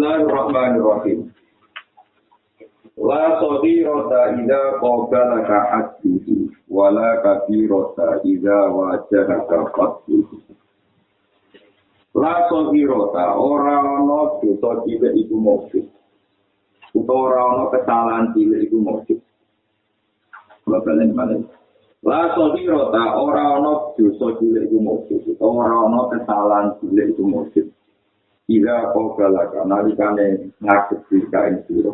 Bismillahirrahmanirrahim. La saghirata idza qabalaka hadithu wa la kabirata idza wajahaka qatluhu. La saghirata ora ana dosa cilik iku mujib. Utawa ora ana kesalahan cilik iku mujib. Balen balen. La saghirata ora ana dosa cilik iku mujib. Utawa ora ana kesalahan cilik iku mujib. Ila qabalaka nalikane ngadepi kae sira.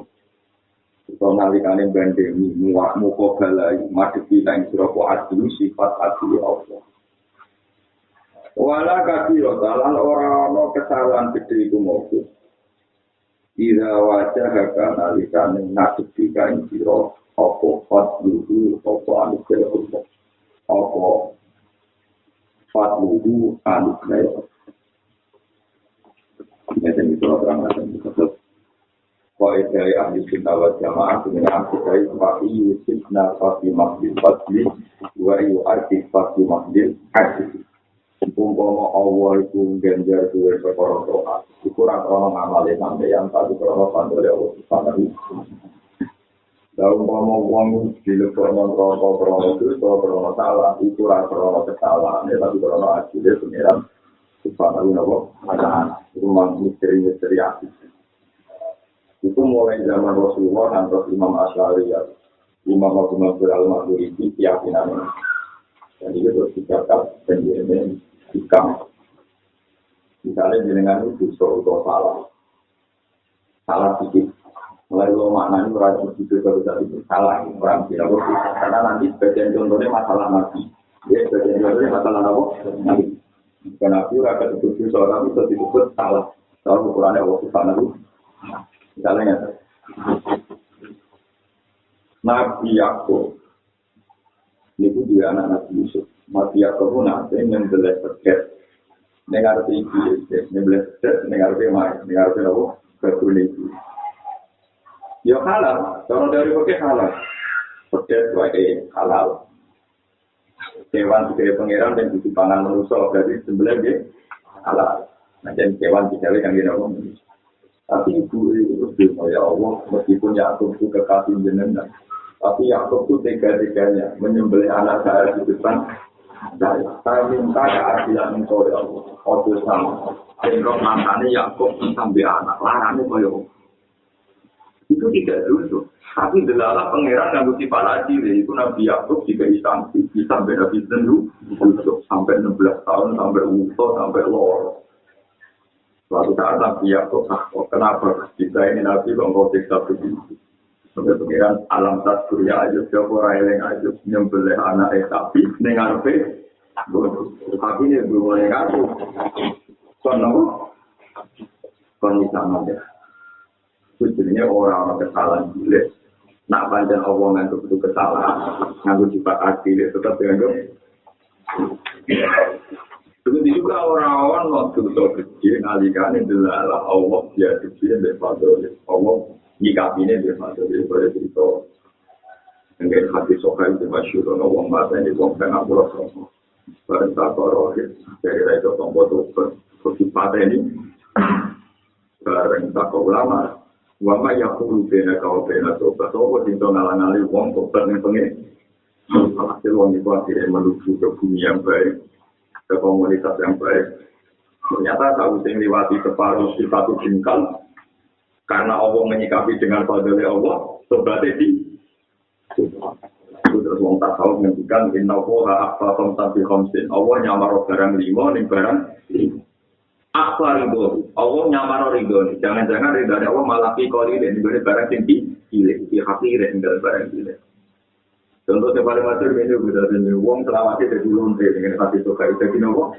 Utawa nalikane bandemi muka balai ngadepi kae sira kok adu sifat adu Allah. Wala kabiro dalan ora ana kesalahan gedhe iku mujib. Ila wajahaka nalikane ngadepi kae sira apa fadluhu apa anugerah Allah. Apa fadluhu anugerah Allah. Ini itu orang-orang yang disebut Qaedah ahli sunnah wal jamaah dengan akidah Fa'i yusibna Fa'i mahdil fadli wa yu'adid Fa'i mahdil hadid. Umpama Allah itu ganjar duwe perkara doa iku ora krono ngamale sampeyan tapi krono pandole Allah Subhanahu. Lah umpama wong dilebokno neraka krono dosa krono salah iku ora krono kesalahan tapi krono ajile pengiran Subhanallah, ada rumah misteri-misteri asli. Itu mulai zaman Rasulullah dan Imam Asy'ari, Imam Abu Mansur Al-Maturidi, keyakinannya. Dan itu terus dikatakan penjelasan hikam. Misalnya jenengan itu salah, salah sedikit. Mulai lo maknanya berarti itu bisa salah orang tidak boleh. Karena nanti sebagian contohnya masalah nabi, ya sebagian contohnya masalah nabi. Karena Nabi rakyat itu seorang itu disebut salah. Salah ukurannya Allah Subhanahu. Misalnya, Nabi Yakub, itu dia anak Nabi Yusuf. Nabi Yakub pun nanti membelah terkait. Dengar tinggi, membelah terkait, dengar main, dengar apa? Berkulit. Ya halal, kalau dari pakai halal, terkait sebagai halal. Hewan sebagai pangeran dan cuci pangan manusia berarti sebelah dia halal. Macam hewan dicari yang dia ngomong. Tapi ibu itu bilang ya Allah meskipun Yakub itu kekasih jenengan, tapi Yakub itu tega-teganya menyembelih anak saya di depan saya. Saya minta keadilan engkau ya Allah. Ojo sama. Engkau matanya Yakub sampai anak larangnya kaya itu tidak lucu. Tapi delalah pangeran yang sifat adil itu Nabi Yakub jika sanksi sampai Nabi Tendu sampai 16 tahun sampai utuh sampai lor. Suatu saat Nabi Yakub kenapa kita ini Nabi kok siksa begitu? Sampai pangeran alam tas surya aja siapa raileng aja nyembelih anak sapi dengan pe. Tapi ini belum boleh ngaku. Kono sama dia. Sebenarnya orang kesalahan gila. Nak panjang Allah ngantuk itu kesalahan, ngantuk sifat adil tetap dianggap. Begitu juga orang-orang waktu itu kecil, alikan adalah Allah dia kecil dan fadil. Allah nyikapinya dia fadil pada cerita. Dengan hati sokai itu masyur, orang mata ini orang tengah pulau sama. Pada saat rohit dari raja tombol bersifat ini, bareng tak ulama. Wama yakulu bena kau bena sobat sobat itu ngalang-ngali wong sobat yang pengen hasil wong itu akhirnya menuju ke bumi yang baik ke komunitas yang baik. Ternyata tahu yang lewati separuh di satu jengkal karena Allah menyikapi dengan fadilnya Allah sobat itu terus wong tak tahu menentukan inna woha akfa komsanti komsin Allah nyamar barang lima ning barang Akhbar ridho, Allah nyamar ridho. Jangan-jangan ridho Allah malah pikori dan juga barang tinggi, cilik, hati dan barang cilik. Contoh yang paling matur ini sudah ini wong selawat itu lonte dengan hati suka itu kinowo.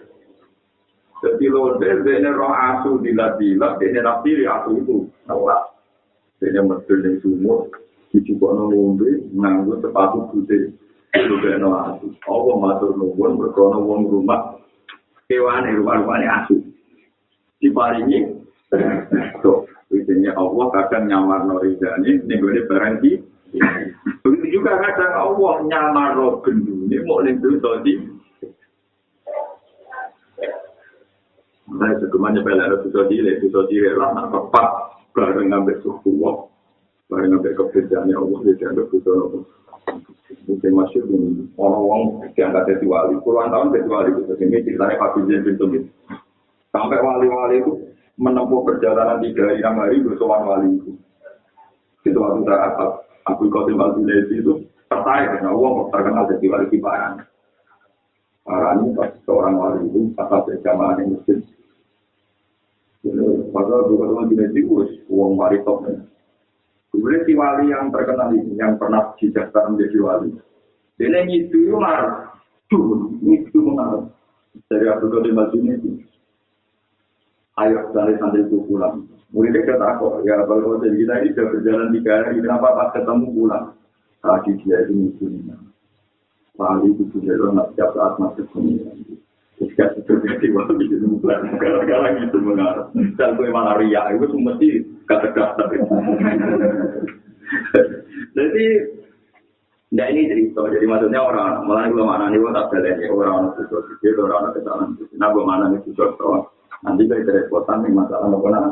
Jadi lonte dengan roh asu dilat-dilat dengan nafsi asu itu nawak. Dengan mesir yang sumur, dicoba ngombe nganggo sepatu putih. Itu dengan asu. Allah matur nuwun berkono wong rumah kewan rupa-rupane asu. Diparingi tuh biasanya Allah kadang nyamar norizani nih barang di begitu juga kadang Allah nyamar roh gendune mau lendu tadi saya segemanya bela itu tadi lah nak tepat bareng ngambil suku wong, bareng ngambil kebedaannya Allah dia anggap butuh Allah. Mungkin masih ini orang-orang diangkat jadi wali, puluhan tahun jadi wali itu. Ini ceritanya Pak Bijen pintu itu. Sampai wali-wali itu menempuh perjalanan 3 hari 6 hari bersowan wali itu. Itu waktu saat Abdul Qasim Al-Jilani itu tertarik karena uang terkenal jadi wali di Parang. Parang ini seorang wali itu asal jamaah yang muslim. Padahal Abdul Qasim Al-Jilani itu uang wali top. Kemudian si wali yang terkenal ini, yang pernah dijaga menjadi wali. Dia itu marah. Itu marah. Dari Abdul Qasim Al-Jilani. Ayo dari sambil pulang. Muridnya kata aku, ya kalau kita ini sudah berjalan 3 hari, kenapa pas ketemu pulang? Tadi dia ini musuhnya. Wali itu sudah nak setiap saat masuk sini. Ketika itu jadi wali itu bukan gara-gara gitu mengarah. Dan gue malah riak itu mesti kata-kata. Jadi, nah ini cerita. Jadi maksudnya orang malah belum mana nih tak ada orang susah itu orang kesalahan. Nah bagaimana nih susah nanti dari kerepotan nih masalah apa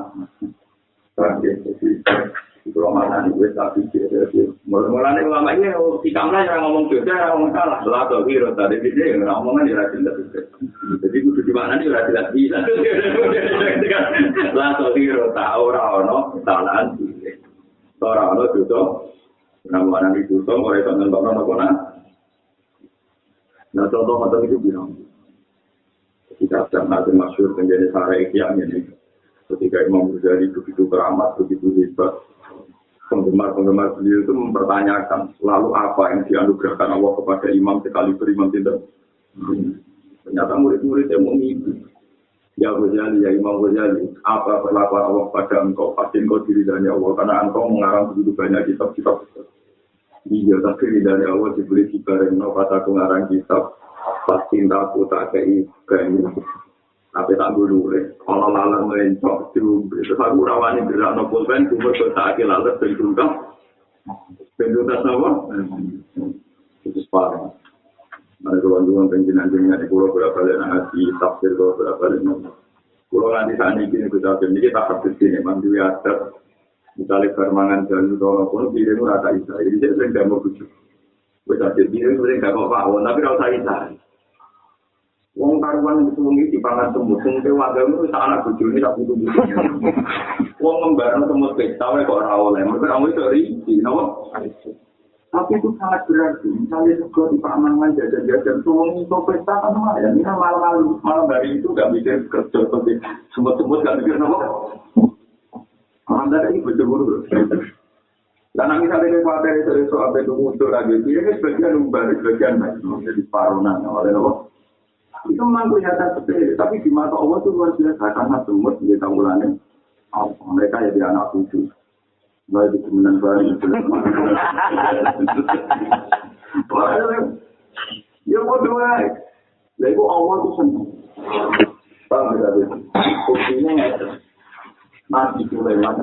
itu mana nih gue tapi mulai ulama ini si kamera yang ngomong beda ngomong salah lah tuh hero tadi dia yang ngomongan dia tidak jadi gue di mana nih tidak bisa lah tuh hero tahu orang kesalahan orang itu nama itu orang itu nonton nah contoh macam itu bilang kita sedang ada masyhur menjadi sarah ikhya ini. Ketika Imam Ghazali begitu keramat, begitu hebat, penggemar-penggemar beliau itu mempertanyakan lalu apa yang dianugerahkan Allah kepada Imam sekali berimam tidak. Ternyata murid-murid yang mengikuti. Ya Ghazali, ya Imam Ghazali, apa perlakuan Allah pada engkau? Pasti engkau diridani Allah karena engkau mengarang begitu banyak kitab-kitab. Iya, tapi ridani Allah diberi dibareng kata pengarang kitab. Pasti aku tak kei kayu, tapi tak boleh. Kalau lalang mencok itu, itu aku rawani gerak nopo ben, cuma tak kei lalat bentukan, bentukan apa? Itu separuh. Mereka bantuan penjinan-penjinan di pulau berapa lena di tafsir pulau berapa lena. Pulau nanti saat ini kita habis ini mandiri adat, misalnya permangan jalan atau pun diri itu rata isa, jadi saya tidak mau bujuk. Bisa jadi sering gak mau pawon, tapi kalau saya cari, wong karuan itu wong di pangan semut, wong keluarga itu anak bujuk ini tak butuh bujuk. Wong membarang semut pesta, kok rawol, mereka kamu itu rinci, nawa. Tapi itu sangat berarti, misalnya juga di pangan jajan-jajan, wong itu pesta kan lumayan, ini kan malam hari itu gak mikir kerja seperti semut-semut gak mikir nawa. Orang dari bujuk-bujuk. Karena misalnya kuatir itu soal itu muncul lagi, dia kan sebagian umbar, sebagian baik, jadi paronan oleh Allah. Itu memang kelihatan seperti tapi di mata Allah itu luar biasa karena semut di tanggulannya. Mereka jadi anak cucu, baik di kemudian baru itu. Ya mau doa, lalu Allah itu senang. Paham tidak? Buktinya itu. Nabi Sulaiman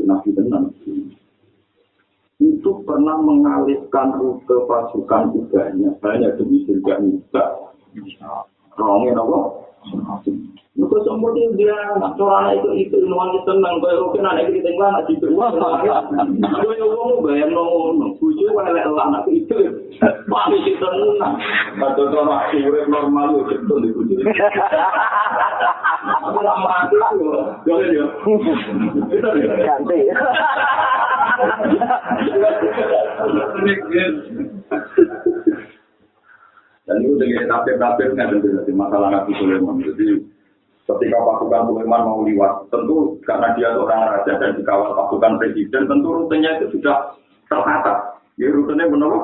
Nabi tenang itu pernah mengalihkan rute pasukan kudanya hanya demi surga Nisa rongin apa? Itu semuanya dia corana itu nuangi tenang kalau mungkin anak kita tinggal anak di bawah gue ngomong bayang ngomong bujuk welek anak itu paling tenang atau orang urip normal itu betul di bujuk lama itu ya ganti dan itu dengan tapir-tapir kan jadi masalah Nabi Sulaiman. Jadi ketika pasukan Sulaiman mau liwat, tentu karena dia seorang raja dan dikawal pasukan presiden, tentu rutenya itu sudah tertata. Jadi rutenya benar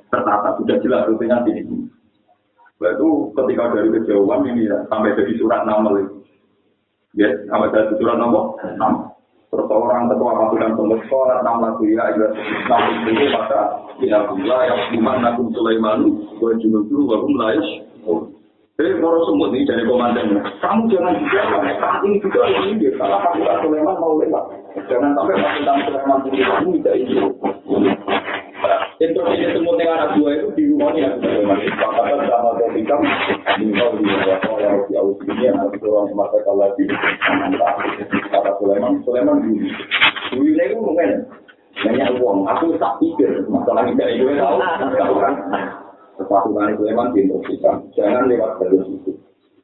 tertata, sudah jelas rutenya di sini. Itu ketika dari kejauhan ini ya, sampai dari surat Naml itu. Ya, sampai dari surat Naml. Terus orang ketua pasukan semut sholat 6 lagu ya nabi itu maka ya Allah yang iman Nabi Sulaiman wajib dulu wahum layas. Jadi para semut ini dari komandan kamu jangan juga saat ini juga ini salah pasukan Sulaiman mau lewat jangan sampai pasukan Sulaiman kamu tidak ini. Introduksi semut yang anak dua itu di rumahnya Sulaiman. Maka sama dari hikam minal wa qala fi awsiya al-Qur'an maka kalau di kata Sulaiman dulu itu mungkin banyak uang aku tak pikir masalah ini dari gue tahu sesuatu kali Sulaiman diinstruksikan jangan lewat jalur itu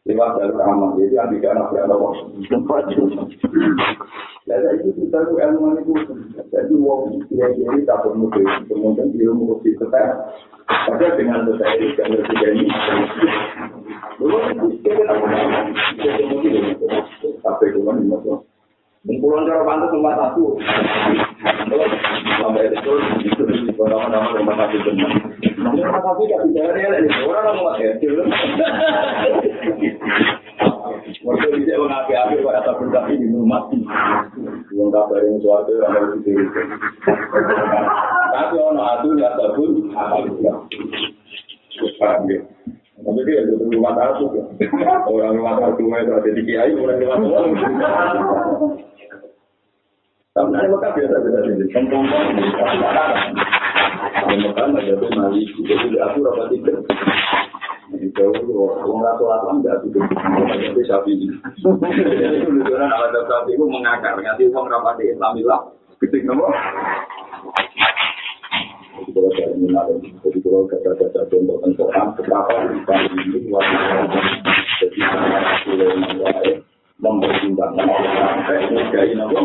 lewat jalur aman jadi yang tidak ada jadi itu kita ilmu itu jadi uang kira-kira tak perlu kemudian ilmu itu tetap ada dengan selesai jalur tiga ini lalu kita sampai ke mana kumpulan cara pantas nomor satu. Sampai itu nama-nama rumah sakit benar. Rumah sakit tidak bicara ni orang rumah kecil. Waktu dia mengapi-api pada tak berdaki di rumah. Yang kabar yang suatu orang itu. Tapi orang atu nggak tahu apa. Tapi dia itu rumah satu. Orang rumah satu itu ada di kiai, orang rumah satu. Sebenarnya mereka biasa-biasa saja. Contoh-contoh mereka ada mali, jadi aku rapat itu. Jadi kalau orang tua tidak itu, tapi sapi ini. Jadi kebetulan ada sapi itu mengakar, nanti uang rapat di Islamilah, ketik nomor. Jadi kalau saya minat, jadi kalau kata-kata contoh tentang betapa ini warna jadi mulai mempertimbangkan sampai menjadi nama.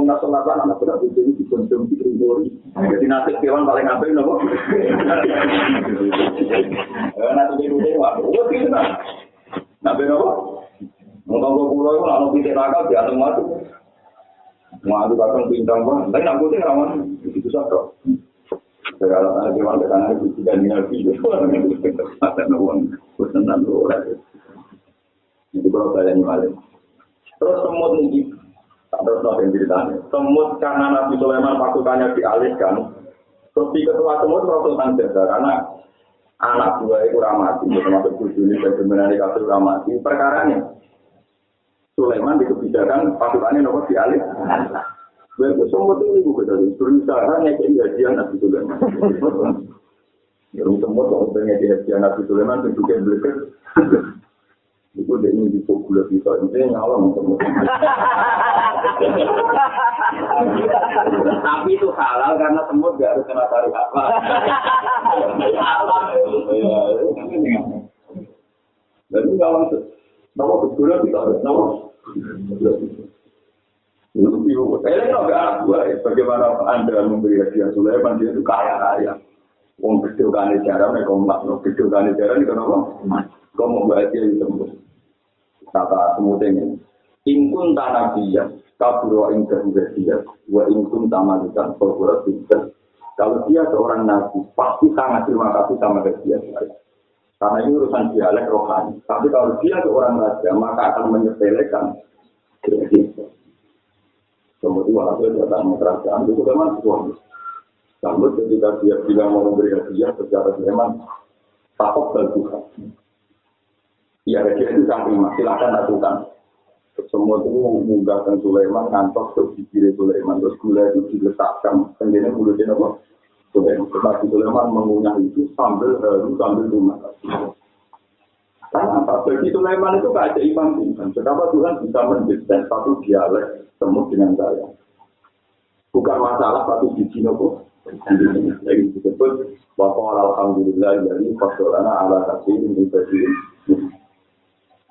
Nasional anak berat itu dikonsumsi ribuan. Jadi nasi kewan paling apa ini nopo? Nasi kewan wah, gitu kan? Nabi nopo? Ngomong pulau itu kalau kita nakal dia langsung masuk. Masuk pasang bintang bang, tapi nak putih rawan itu sakit. Segala ada kewan tekanan itu tidak dinasti itu orang yang ada uang pesanan orang. Itu kalau saya nyualin. Terus semut ini, terus nanti ceritanya. Semut karena Nabi Sulaiman pasukannya dialihkan. Terus di ketua semut Rasulullah Jazar karena anak buah itu ramati, termasuk Bujuni dan sebenarnya kasih ramati. Perkaranya Sulaiman di kebijakan pasukannya nomor dialih. Semut itu berusaha ngekei hadiah Nabi Sulaiman. Yang semut kalau ngekei hadiah Nabi Sulaiman itu juga beliau. Itu dia ini dipukul kita, itu yang awam semut. Tapi itu halal karena semut gak harus kena tarik apa. Dan itu awam nama betul kita harus nama. Ini agak dua ya. Bagaimana Anda memberi hadiah Sulaiman dia itu kaya-kaya. Wong kecil kan cara mereka mak, kecil kan cara ni kenapa? Kau mau hadiah itu kata semut ini. Ingkun tanabiyah, kaburo ingkerdiyah, wa ingkun tamalikan korporasi. Kalau dia seorang nabi, pasti sangat terima kasih sama dia. Karena ini urusan dialek rohani. Tapi kalau dia seorang raja, maka akan menyepelekan. Kemudian hasil datang kerajaan itu memang suami. Namun ketika dia bilang mau memberi hadiah secara memang takut berduka. Ya hadiah itu sangat terima, silakan lakukan. Semua itu mengunggahkan Sulaiman kantor terus dikiri Sulaiman terus gula itu diletakkan. Kemudian mulutnya apa? Sulaiman mengunyah itu sambil rumah. Karena apa? Bagi Sulaiman itu gak ada imam imam. Kenapa Tuhan bisa mendesain satu dialek semut dengan saya? Bukan masalah satu biji nopo. Lagi disebut bahwa alhamdulillah dari fasolana ala kasirin ibadin.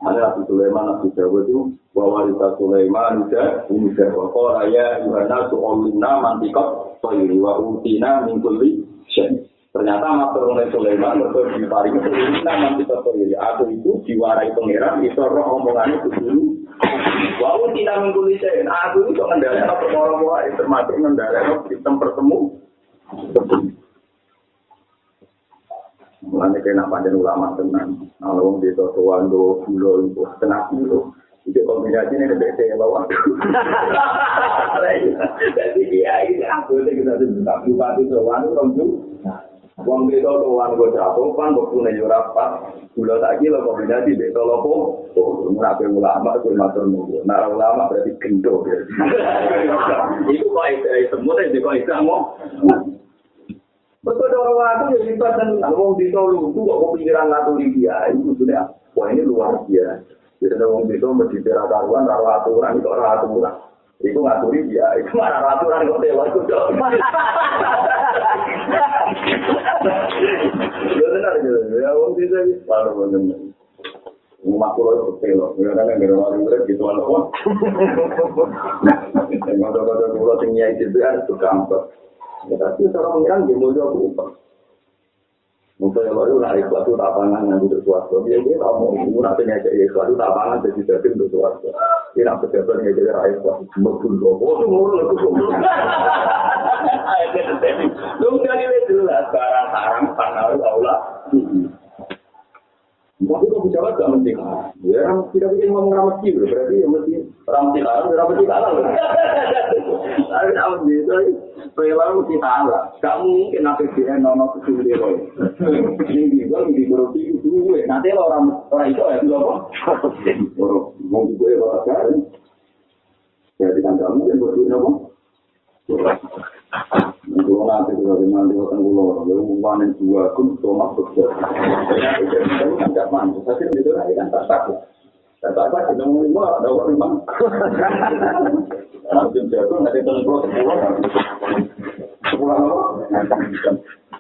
Ada Nabi Sulaiman, Nabi Dawud itu bahwa Rita Sulaiman juga bahwa raya Yohana su'olina mantikot soiri wa utina mingkuli syen. Ternyata matur oleh Sulaiman betul diparingi utina mantikot soiri. Aku itu diwarai pangeran itu roh omongannya itu dulu. Wa utina mingkuli syen. Aku itu mengendalikan perkara-perkara termasuk mengendalikan sistem pertemu. Mulanya kena panjang ulama tenang. Kalau di totoan do pulau itu tenang dulu. Itu kombinasi ini lebih bawah. Jadi dia ini aku kita sudah bupati totoan itu Wong itu tuan gue jatuhkan, gue punya jurapan. Gula lagi lo kombinasi beto lopo. Nabi ulama gue matur nunggu. Nah ulama berarti gendong. Itu kok semua itu kok mau. Betul orang waktu yang kita dan ngomong di Solo itu kok pikiran naturi dia itu sudah. Wah ini luar biasa. Jadi ngomong di Solo mesti karuan, taruh aturan itu orang aturan. Itu ngaturi dia, itu marah aturan kok dewa itu dong. Ya benar gitu, ya wong bisa baru benar. Rumah kulo itu pelok, ya kan nggak ada orang udah gitu anak wong. Ngotot-ngotot kulo tinggi itu kan itu gampang. Ya tapi orang kan dia mau jauh berubah. Mungkin kalau naik suatu tapangan yang untuk suatu, dia tahu mau nanti ngajak suatu tapangan jadi untuk suatu. Dia nak pejabat ngajak rakyat suatu, mungkin logo itu murni itu. Dong jadi jelas barang-barang panau Allah. Tapi kalau pejabat tak mesti kalah. Ya orang tidak bikin ngomong ramah sih, berarti ya mesti ramah kalah, ramah kalah. Tapi tak mesti itu. Perilaku mesti salah. Kamu mungkin APBN nono kesulitan loh. Ini juga di korupsi itu gue. Nanti orang itu ya itu apa? Orang mau gue apa kan? Jadi kan kamu yang berdua apa? Kalau nanti sudah dimandi waktu pulau, lalu memanen dua kun tomat besar. Jadi kan tidak mampu. Tapi itu kan tak takut. Tak takut kita mau lima, ada orang lima. Nanti jatuh nanti tentu sepuluh apa?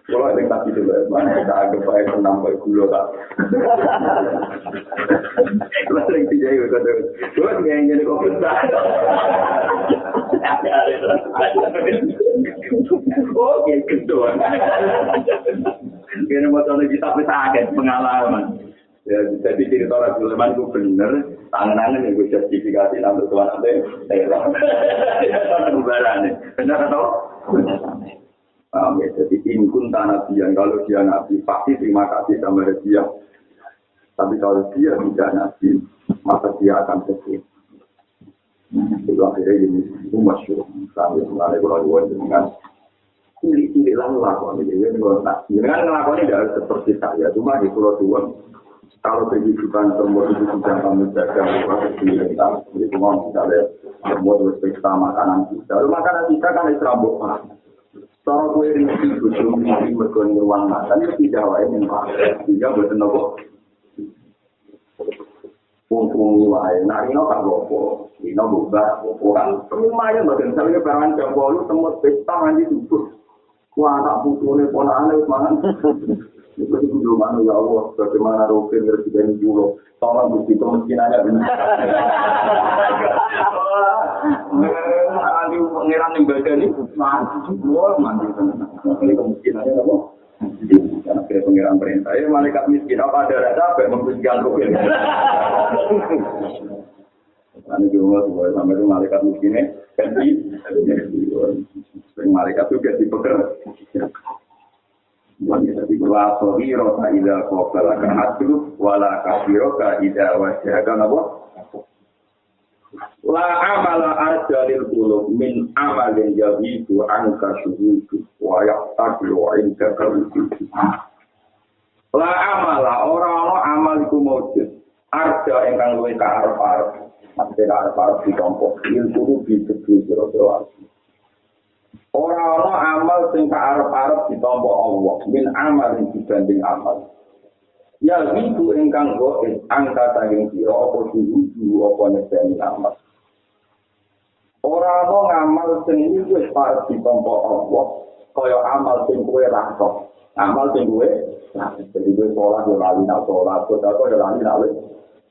Kalau ada yang tak itu mana kita agak baik menambah gula tak. Kalau sering tidak itu kata, kalau yang jadi komentar. Oh, gitu. Kira macam kita pesakit pengalaman. Ya, jadi cerita orang Sulaiman itu benar, tangan-tangan yang gue justifikasi nanti tuan nanti, saya bubaran, benar atau? Jadi inkun tanah dia, kalau dia nabi pasti terima kasih sama dia. Tapi kalau dia tidak nabi, maka dia akan sedih. Itu akhirnya ini itu masyhur. Sampai mengalami kalau dengan pilih-pilih lakukan ini, dengan ngelakuin tidak harus seperti saya, cuma di Pulau Dua. Kalau kehidupan semua itu sudah kami jaga, kita itu mau misalnya semua terus kita makanan kita. Lalu makanan kita kan serabut pak. Kalau gue rinci itu cuma berkurang ruang makan itu tidak lain yang pak. Tidak bertemu pung wae. Nah ini tak lopo, ini buka orang lumayan bagian saya perangan jambol semua pesta nanti tutup. Wah tak butuh nih pola aneh mangan. Itu belum anu ya Allah, bagaimana Rokin Presiden Pulau, tolong bukti kemiskinannya benar. Nanti pengiran yang badan ini, mandi teman. Ini kemiskinannya apa? Karena kira pengiran perintah, malaikat miskin apa ada capek membersihkan Rokin. Nanti juga sampai itu malaikat miskinnya ganti, malaikat itu ganti pekerjaan. Jadi berlaku hiro tak ida kau kalakan hatu, wala kafiro ka ida wajahkan apa? La amala arjalil qulub min amalin yahidu angka syuhudu wa yaqtadu inda kaludu. La amala orang amal iku maujud arja ingkang luwih kaarep-arep. Maksudnya kaarep-arep ditompok ilmu di jero-jero. Orang-orang amal sing kaarep-arep ditampa Allah min amal dibanding amal. Ya itu ingkang goes angka saking sira apa dulu apa neseni amal. Orang-orang amal sing wis parep ditampa Allah kaya amal sing kowe rasa. Amal sing kowe jadi kowe salat yo lali nak salat, sedekah yo lali nak wis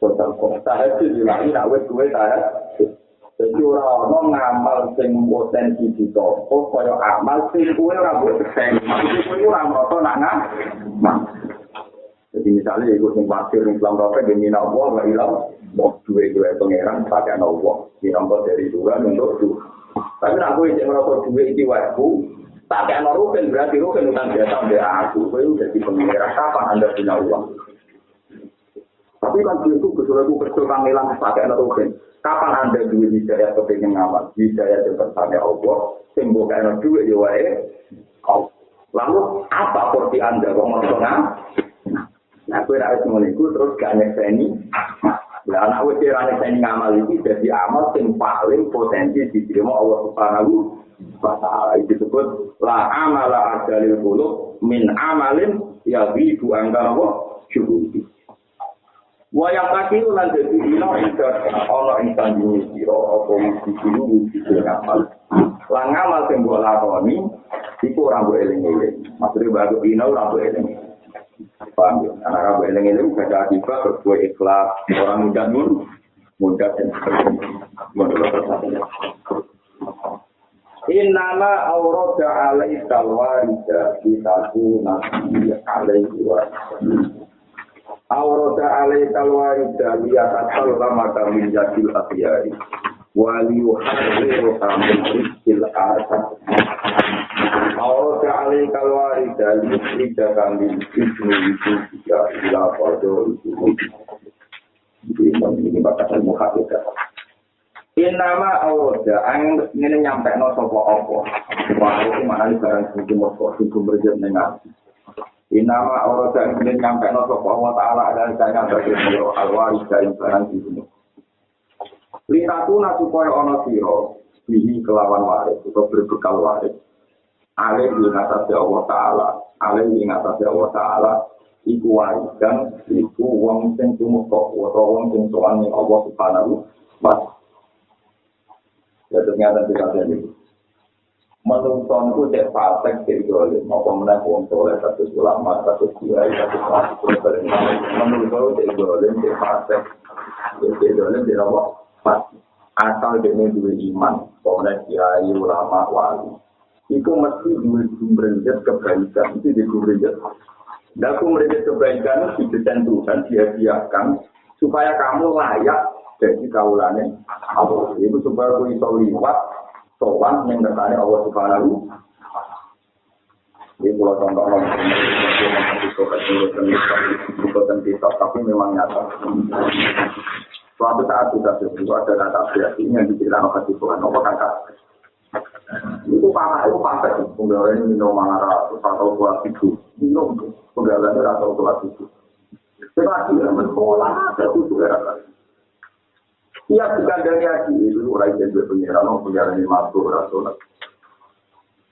sedekah. Tahajud yo lali nak wis kowe tahajud. Jadi orang ngamal sing potensi ditopo kaya amal sing kuwe ora mbok seseng. Maksudnya kuwe ora merasa nak ngamal. Jadi misalnya ikut sing pasir ning Islam Rafa demi Allah wa ilah mau duwe-duwe pangeran pakai Allah. Dinampa dari Tuhan untuk itu. Tapi nak kowe sing merasa duwe iki wae tak kayak Rukin berarti Rukin utang biasa mbek aku. Kowe udah di pangeran kapan Anda punya uang? Tapi kan itu kesulitan kecil kangelan pakai Rukin. Kapan Anda duwe hidayah kepengin ngamal, hidayah cepat sampai Allah, sing mbok ana duwe yo wae. Lalu apa porsi Anda kok merasa nah, gue harus mengiku terus gak nyekseni. Nah, anak gue kira nyekseni ngamal ini jadi amal yang paling potensi diterima Allah Subhanahu wa Ta'ala. Itu disebut la amala adalil qulub min amalin yabidu angka Allah syuhudi. Wayang kaki ulan jadi ino ono insan jenis siro apa mesti dulu bisa ngamal. Lah ngamal sing mbok lakoni iku ora mbok eling-eling. Maksudnya baru ino ora mbok eling. Paham ya? Anak ora mbok eling-eling gak akibat berbuat ikhlas, orang mudah dan sebagainya. Innama awrada alaika alwarida bitaku nasi alaihi wa awrada alaika alwarida liyatasallamaka min jadil akhyari waliyuharriruka min rizkil asad awrada alaika alwarida liyukhrijaka min ismi wujudika ila fadol ini bakasan muhafidah. Inama awroda ang ngene nyampekno sapa apa. Wae iki manane barang sing moko sing berjet ning ati. Inama awroda ngene nyampekno sapa wa taala ada kaya bagi alwari kaya barang sing. Linatuna supaya ana sira bihi kelawan waris utawa berbekal waris. Ale ing atase Allah taala, ale ing atase Allah taala iku warisan iku wong sing tumeka utawa wong sing sowan ning Allah Subhanahu wa ta'ala. Ya ternyata tidak ada ini. Menurutku cek fasek cek dolim. Mau pemenang uang soleh satu ulama satu kiai satu fasik. Menurutku cek dolim cek fasek. Cek dolim cek apa? Fasik. Asal dia dua iman. Pemenang kiai ulama wali. Itu mesti dua sumberjat kebaikan. Itu di sumberjat. Dan sumberjat kebaikan itu ditentukan dia-diakan supaya kamu layak. Jadi kaulannya Allah itu supaya aku bisa liwat sowan yang bertanya Allah Subhanahu. Ini pulau contoh bukan kita tapi memang nyata. Suatu saat kita berdua ada kata kreatif yang diceritakan oleh Tuhan. Apa kata? Itu pasal penggawaannya minum marah atau buat itu minum penggawaannya atau buat itu. Tetapi menolak ada usul era. Iya bukan dari haji itu orang yang berpengiran, pengiran ini masuk rasulullah.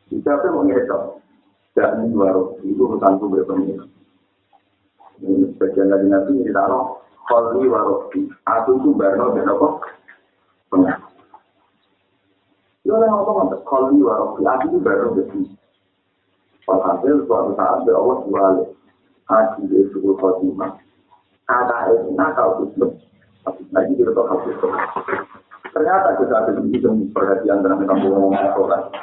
Siapa yang mengirim? Dan baru itu tentu berpengiran. Ini sebagian dari nabi ini tahu kholi warofi. Aku itu baru dan apa? Pengiran. Dia orang ngomong kholi warofi. Aku itu baru begini. Hasil suatu saat Allah jual haji itu khotimah. Kata itu nakal itu. Lagi kita tahu itu. Ternyata kita ada di perhatian dalam kampung sholat.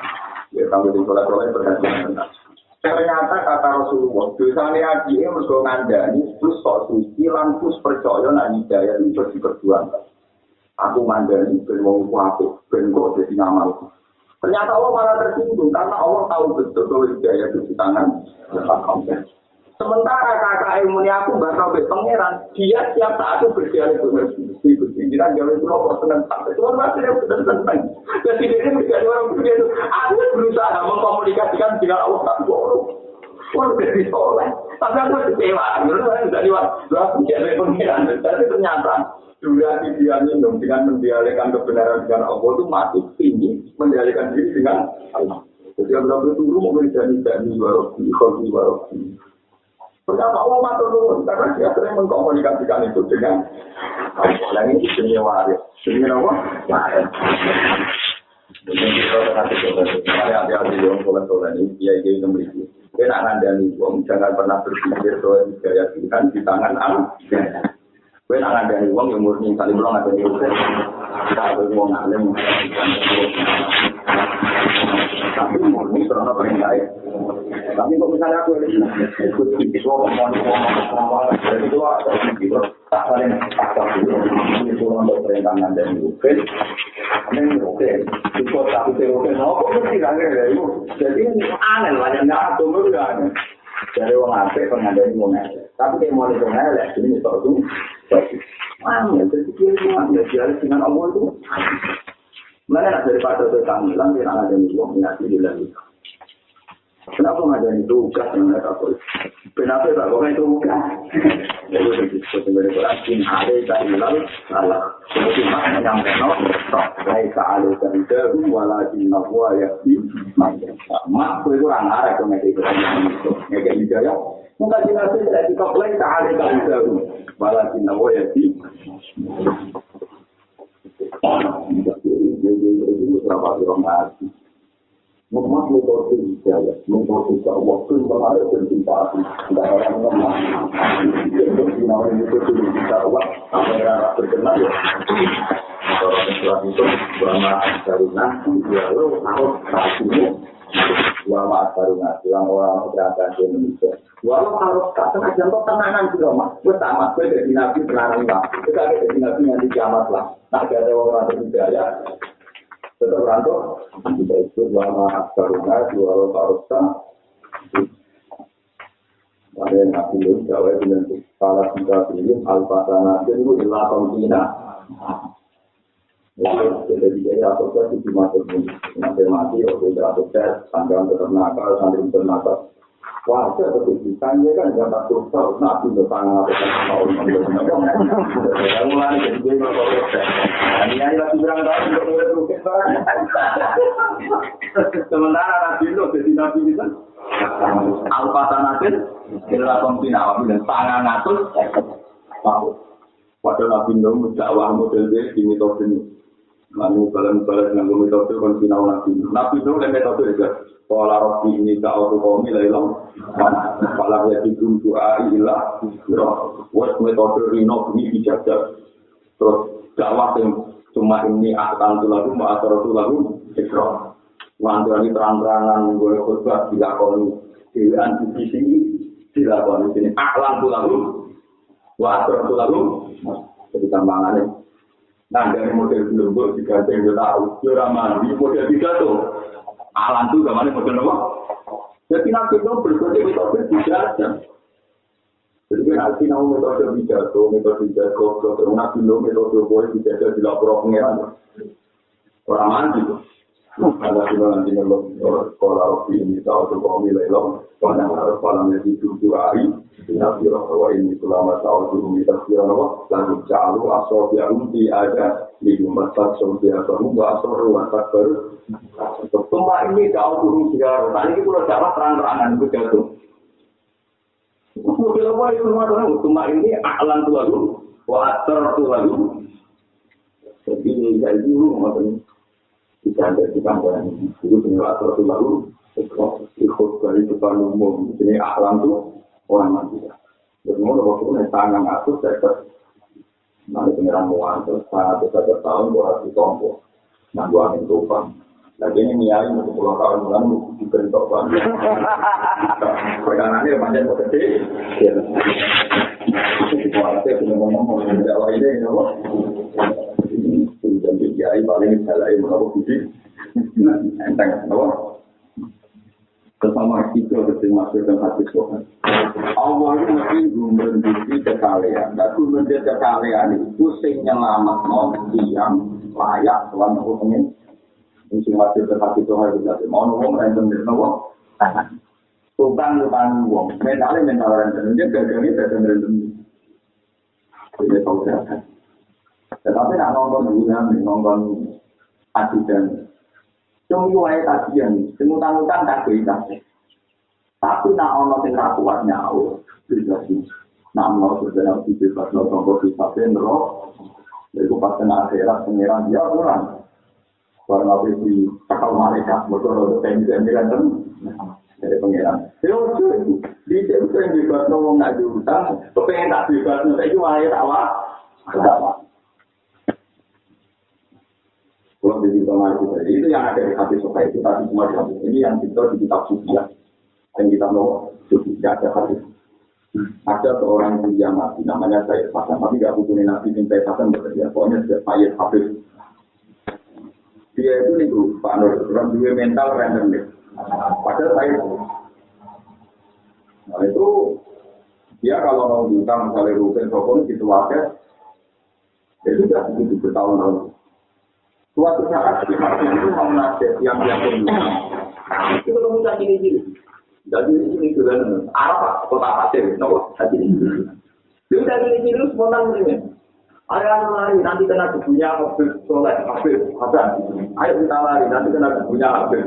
Ya kampung di sholat perhatian tentang. Ternyata kata Rasulullah, dosane haji ini mergo ngandani terus sok suci lan terus percaya nek hidayah itu diperjuangkan. Aku mandani ben wong apik, ben kok dadi ngamal. Ternyata Allah malah tersinggung karena Allah tahu betul bahwa hidayah itu di tangan Allah. Sementara kakak ilmu ini aku bakal be pangeran, dia tiap saat itu berjalan di pikiran jauh itu loh senang sampai tuan masih dia sudah senang. Jadi dia menjadi orang begitu. Aku berusaha mengkomunikasikan dengan Allah tak boleh. Orang jadi soleh, tapi aku kecewa. Menurut dari waktu aku jadi pangeran, tapi ternyata durasi dia minum dengan mendialekkan kebenaran dengan Allah itu masih tinggi mendialekkan diri dengan Allah. Jadi Allah berturu mau menjadi warofi. Ternyata Allah matur nuwun karena dia sering mengkomunikasikan itu dengan Allah. Ini jenis waris. Jenis apa? Waris. Jadi kita nanti coba hati-hati yang soleh-soleh ini kiai-kiai memiliki. Kita nak ngandani uang, jangan pernah berpikir bahwa hidayah itu kan di tangan Allah. Kita nak ngandani uang yang murni saling belum ada di uang. Kita ada uang alim. Tapi murni karena perintah. Tapi kalau misalnya aku ikut itu ngomong dari itu ada gitu tak paling itu untuk perintangan dan oke ini oke itu tapi oke no kok tidak ada itu jadi aneh lah yang nggak tahu juga dari orang asing pengadaan mau tapi dia mau lihat ini itu jadi jadi dengan Allah itu mana daripada itu kami lantai ada yang mau nyati di dalam Kenapa ngadain tugas yang mereka boleh? Kenapa tak boleh tugas? Jadi disebut dengan Quran in alaika ilal salah. Cuma menyampaikan laika alaika idahu walakin nahwa yakti mak itu kurang arah itu ngeke hidayah. Mungkin dinasih tidak dikok laika alaika idahu walakin nahwa yakti. Jadi berapa orang ngasih. Memang metode hidayah, metode dakwah itu ada berinteraksi. Tidak orang lemah. Jadi orang itu sudah dakwah, apa yang berkenal ya. Orang Islam itu ulama asharuna, lalu harus satunya. Ulama asharuna, orang beragama Indonesia. Walau harus katakan contoh tenanan juga mas, pertama gue dari nabi tenanan lah, kita dari nabi yang di kiamat lah. Nah ada orang berhidayah. Tetap rantau, kita ikut lama karuna, jual karusa. Ada yang ngaku jawab dengan salah kita pilih al-fatana itu ilah komina. Jadi dia atau kita masuk mati, atau atau tes, sanggahan ternakal, santri ternakal. Wah, saya betul ditanya kan jangan takut tahu nabi bertanya apa yang mulai jadi dia ini lagi berang tahun untuk mengurus sementara nabi itu jadi nabi itu al-fatanatin adalah pembina awam dan tangan atus pada nabi itu dakwah model dia di metode ini lalu balan-balan dengan metode pembina nabi itu oleh metode juga Kala Rabbi ini ta'autu qawmi lailam Falah yajidun du'ai ilah Wes metode rino ini dijaga terus dakwah yang cuma ini akan tulaku ma'asar tulaku ikram Wantuani terang-terangan gue khutbah dilakoni Dewan di sini dilakoni sini aklan tulaku wa'asar tulaku jadi tambangannya nah dari model belum diganti yang tahu Yoraman di model 3 tuh alam itu gambarnya model apa? Jadi nabi itu berbagai metode bijaksana. Jadi nanti nabi metode bijaksana, terus nabi itu metode boleh bijaksana dilapor pengeran. Orang mandi itu. Ada juga nanti kalau ini tahu tu kau nilai lo, kalau nanti tujuh hari, nabi bahwa ini selama tahun dulu kita kira apa? Lalu jalu asal dia unti ada di rumah satu dia baru asal rumah baru. Semua ini jauh turun juga. Tadi kita dapat terang-terangan begitu. Model apa itu semua orang? Semua ini aklan tu lalu, water tu lalu. Jadi jadi macam kita ada di kantor ini. Itu punya water tu lalu. Ikut dari depan umum. Ini aklan tu orang mati. Semua waktu ini tangan aku saya nanti pengiran muan terus sangat besar tahun buat ditompok. Nah gua angin tupang. Lagi ini niai untuk 10 tahun bulan dibentuk banget. Pergangannya panjang gede. Ya. Kualitas punya ngomong Jawa ini apa? Sudah diai paling salah menurut budi. Enteng apa? Bersama kita masuk dalam hati Tuhan. Allah itu mesti memberi kekalian. Dan memberi kekalian itu sing nyelamat yang layak Tuhan hukumnya. Mesti masih terhati Tuhan juga. Mau ngomong random dari nopo. Tukang uang. Mental random. Dia gagalnya random. Ini tahu kan. Tetapi nak nonton adegan. Cuma wae kajian. Utang-utang tak berita. Tapi nak ono sing ra kuat nyaur. Bisa sih. Nak mau sedang dibebas nonton bisa penro. Lalu pas kena akhirat pengiran dia orang. Warna di kapal mereka, motor tenda kan dari pengiran. Itu di situ yang bebas ngomong nak diutang, kepengen tak bebas, saya cuma ayat awak. Kalau di tempat itu yang ada di hati suka itu tadi semua ini yang kita di kitab suci yang kita mau suci ada hati. Ada seorang yang mati namanya Sayyid Hasan, tapi nggak butuh nabi yang Sayyid Hasan bekerja, pokoknya Sayyid Hafiz. Dia itu Pak Nur, orang juga mental random deh. Padahal saya nah itu dia kalau mau utang misalnya rupiah sokong gitu aja, ya sudah begitu bertahun-tahun. Suatu saat di masjid itu mau nasihat yang dia punya, itu ketemu tak gini-gini. Jadi ini juga Arafah, kota pasir, nopo. Jadi dia dari ini spontan ini. Ada lari nanti kena kebunya mobil soleh, mobil ada. Ayo kita lari nanti kena kebunya mobil.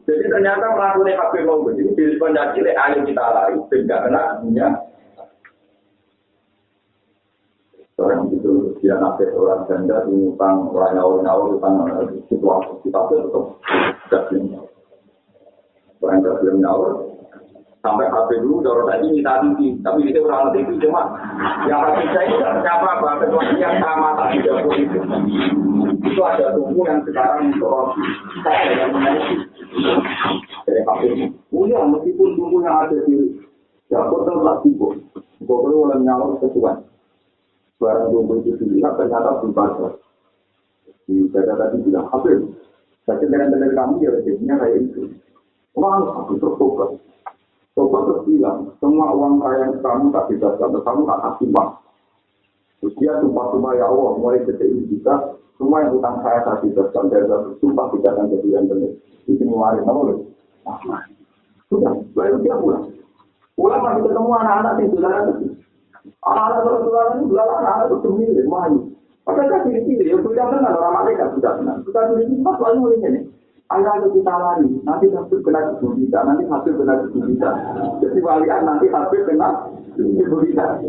Jadi ternyata melakukan mobil mau begini, pilih penjajah, ayo kita lari, tidak kena kebunya. Orang itu dia nafas orang ganda, utang orang nyawa, utang situasi kita tetap tidak. Orang belum nyawa sampai HP dulu dorong tadi minta tinggi, tapi itu orang itu cuma yang hati saya itu siapa apa kecuali yang sama tadi itu ada tunggu yang sekarang dorong saya yang menaiki dari HP punya meskipun tunggu yang ada di dapur tempat tunggu pokoknya orang nyawa sesuai barang tunggu itu dilihat ternyata berubah di data tadi bilang HP saya dengan kamu ya jadinya kayak itu. Orang aku terfokus. Coba terus bilang, semua uang saya yang kamu tak bebaskan, kamu tak kasih uang. Terus dia sumpah-sumpah ya Allah, mulai detik ini bisa, semua yang utang saya tak bebaskan, dari sumpah tidak akan jadi yang benar. Itu ngeluarin, apa loh? Sudah, baru dia pulang. Pulang masih ketemu anak-anak di belahan itu. Anak-anak belahan itu, anak-anak itu sembilan, main. Padahal kan diri-diri, ya sudah kenal, orang malaikat sudah kenal. Sudah diri-diri, pas lalu mulai ini. Ayo kita lari, nanti hasil kena ibu kita, nanti hasil kena ibu kita. Jadi walian nanti hasil kena ibu kita.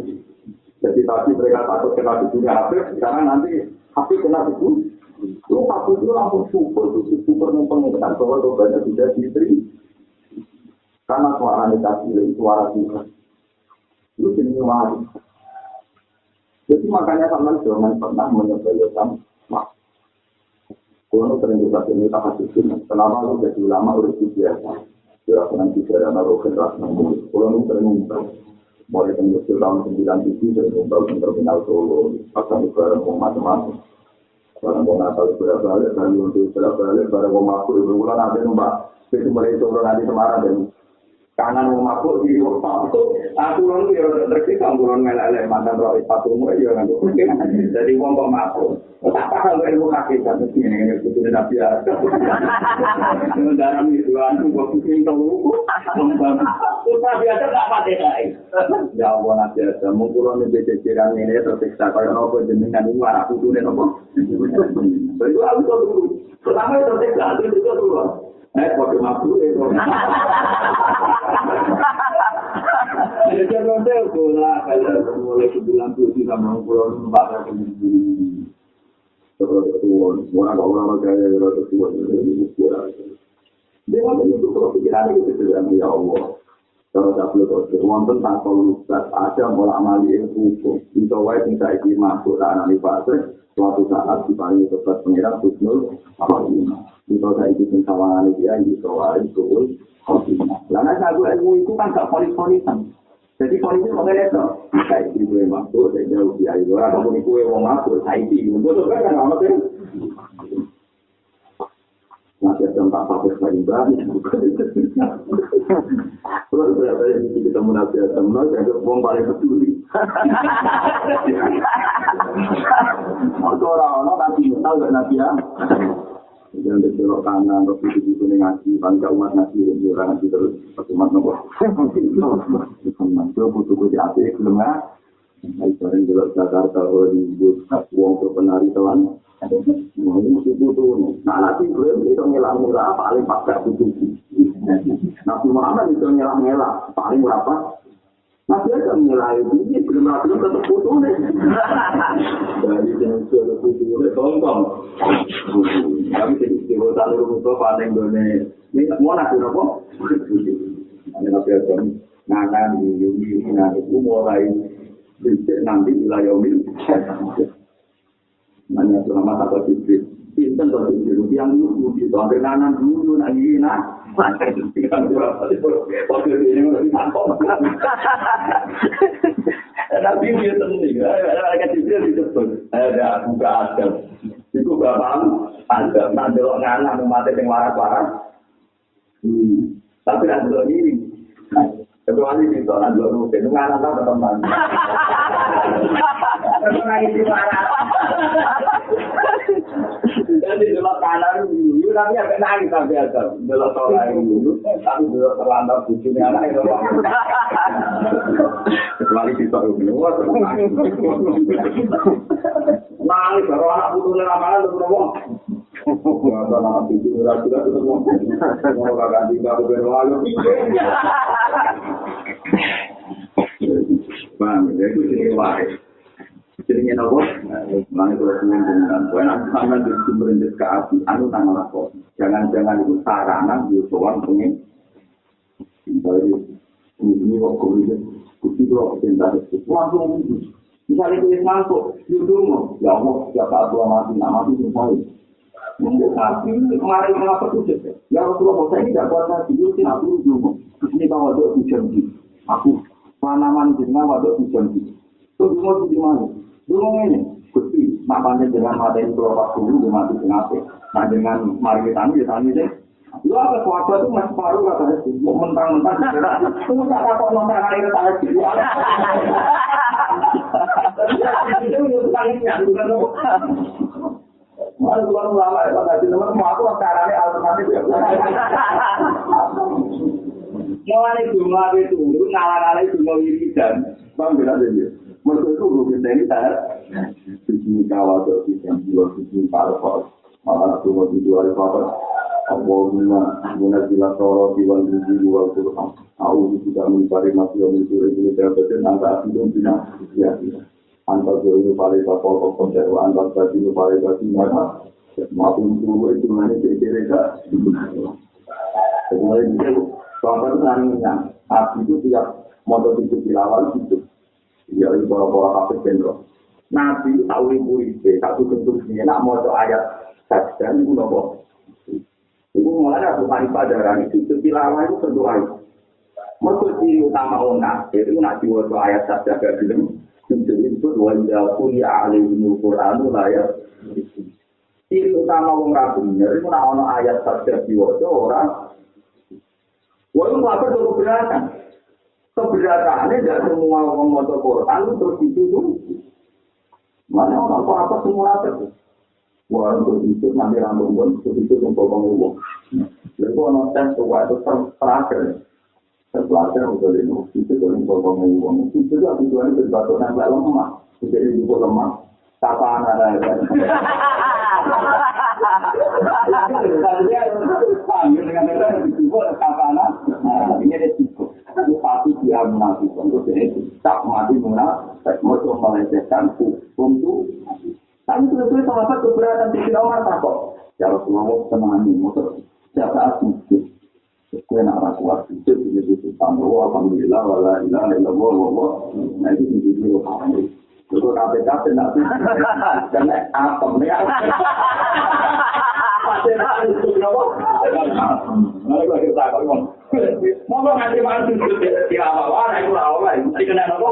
Jadi tadi mereka takut kena ibunya hasil, karena nanti hasil kena ibu. Itu hasil itu langsung super numpang dengan bahwa banyak sudah diberi. Karena suara dikasih, suara Tuhan. Itu jenis wali. Jadi makanya sama jangan pernah menyebarkan mak. Kalau sering kita ini tak kasih sini, kenapa lu jadi ulama urus biasa? Dia akan bicara naruh generasi nomor. Kalau lu sering ngumpul, mulai tahun 97 dan ngumpul di terminal Solo, pasang barang macam-macam. Barang Natal berapa-balik, barang untuk berapa-balik, barang makhluk itu bulan ada numpak. Itu mulai turun nanti Semarang dan kanan makhluk di rumah itu. Aku orang itu ya terkisah, orang meleleh mantan roh satu mulai ya kan. Jadi uang kok makhluk. Tak paham ilmu hakikat ini yang itu nabi ya. Dalam itu aku waktu ini tahu. Tapi ada tak pakai lagi. Ya Allah nabi ada. Mungkin ini ceceran ini tersiksa kalau nopo jenengan ini warna putune nopo. Jadi aku tahu dulu. Pertama tersiksa itu dulu. Pakai makhluk itu. Jadi jangan bola kalau mulai sebulan tuh kita mau pulang tempat sendiri. Terus orang kaya terus ini ukuran. Dia itu kalau pikiran itu sudah ya Allah. Kalau tak perlu terus tentang kalau ada bola amali itu itu wae tidak iki masuk anak di fase suatu saat dipanggil ke pengiran Husnul Khotimah. Itu saya ikut sawangan dia itu wae itu. Karena aku ilmu itu kan gak polis-polisan. Jadi polisi mengenai itu, saya itu gue masuk, saya jauh di air. Orang kamu gue mau masuk, saya itu, betul kan orang itu. Masih ada tempat pakai paling banyak. Kalau berapa yang kita menasihat teman, saya uang paling peduli. Orang-orang nanti tahu gak nasihat. Jangan belok kanan, terus itu ngaji, bangga umat ngaji, orang ngaji terus umat nopo. Itu butuh di hati, belum nggak? Misalnya jelas Jakarta kalau dibuat uang untuk penari telan, itu butuh. Nah nanti belum itu ngelang-ngelang paling pakai butuh. Nabi Muhammad itu ngelang-ngelang paling berapa? Masih ada nilai ini belum rapi tetap putus nih. Dari jenis sudah putus oleh tongkong. Kami sedikit hotel rumah tua paling done. Ini mau nasi apa? Ada nabi Adam ngakan di Yumi nanti mulai nanti wilayah Yumi. Nanya selama tak sedikit. Pinten to dulu yang dulu di sampai nanan dulu lagi nah. Tapi dia penting, ada kecil disebut, ada buka adam, itu bapak ada mandor ngalah mati yang waras-waras, tapi ada ini, kecuali di sana dulu, itu ngalah tak teman, orang itu waras, jadi dulu kanan dulu tapi agak nangis tapi ada. Delok ora dulu, tapi delok terlantar bojone anak itu. Kecuali kita keluar. Nangis karo anak putune ramalan terus ngomong. Ada anak itu ora juga terus ngomong. Ora ganti karo berlalu. Bang, itu sing wae. Jenenge nopo? Mane kula dengan bukan sampean di sumber rezeki anu tangan lakon. Jangan-jangan itu sarana yo sowan pengen. Ini kok kuliah, kuliah pintar itu. Langsung misalnya kuliah masuk, dulu ya Allah, siapa tua mati, nama mati misalnya. Mungkin mati, kemarin kenapa tuh? Ya Rasulullah, saya tidak kuasa tidur, aku dulu. Ini bawa doa hujan aku tanaman jenengan waduh hujan itu dulu di mana? Dulu ini, Gusti, nak panjang dengan mata ini keluar dulu, mati kenapa? Nah dengan mari kita tanya deh. Lu apa puasa itu masih paruh katanya sih, mau mentang-mentang itu nggak apa nonton hari kita lagi. Itu udah tangnya, bukan lo. Malu keluar lama ya, nggak teman aku caranya alternatif ya. Mulai bunga itu, ngalang-ngalang bunga wiridan, bang bilang aja. Mereka itu gue kita ini tak, sini kawal tuh kita jual sini parpol, malah bunga di luar parpol. Guna jila toro diwal biji diwal kurang. Aku juga mencari masih yang itu ini terbetul antara itu tidak ya. Antar jauh pada kapal konserva antar tadi pada tadi mana maupun itu mana kira-kira. Kemudian itu sahabat nanya, api itu tiap motor itu dilawal itu. Ya itu bola-bola kafe pendro. Nabi tahu ribu satu bentuknya nak motor ayat saja itu nopo. Ibu mulai aku hari padaran itu tilawah itu berdoa. Mereka ciri utama orang itu nak diwajib ayat saja gak bilang. Jadi itu wajah kuliah alimul Quran layak. Ciri utama orang rapinya itu nak ono ayat saja diwajib orang. Walaupun apa itu keberatan. Keberatannya tidak semua orang motor Quran terus dituduh. Mana orang apa semua itu. Wah, itu nanti rambut itu untuk pengubah. Lalu orang tes tua itu terakhir. Terakhir itu untuk pengubah. Itu juga tujuannya berbatu nempel lemah. Jadi dibuat lemah. Tapaan ada. Tadinya dengan itu dibuat tapaan. Ini ada cukup. Pasti dia menafsirkan untuk ini. Tak mati menafsirkan. Mau melecehkan untuk tapi sebetulnya sahabat keberatan di Fir'aun takut. Ya Rasulullah tenang ini motor. Siapa asli? Kue nak rasuah sujud jadi tambah. Alhamdulillah wala ilaha illallah wallah. Nah ini video kami. Kalau KPK nak kena apa ni? Pasal itu berapa? Nanti kita tak tahu. Mau nanti mana sujud tidak apa-apa. Itu apa? Mesti kena apa?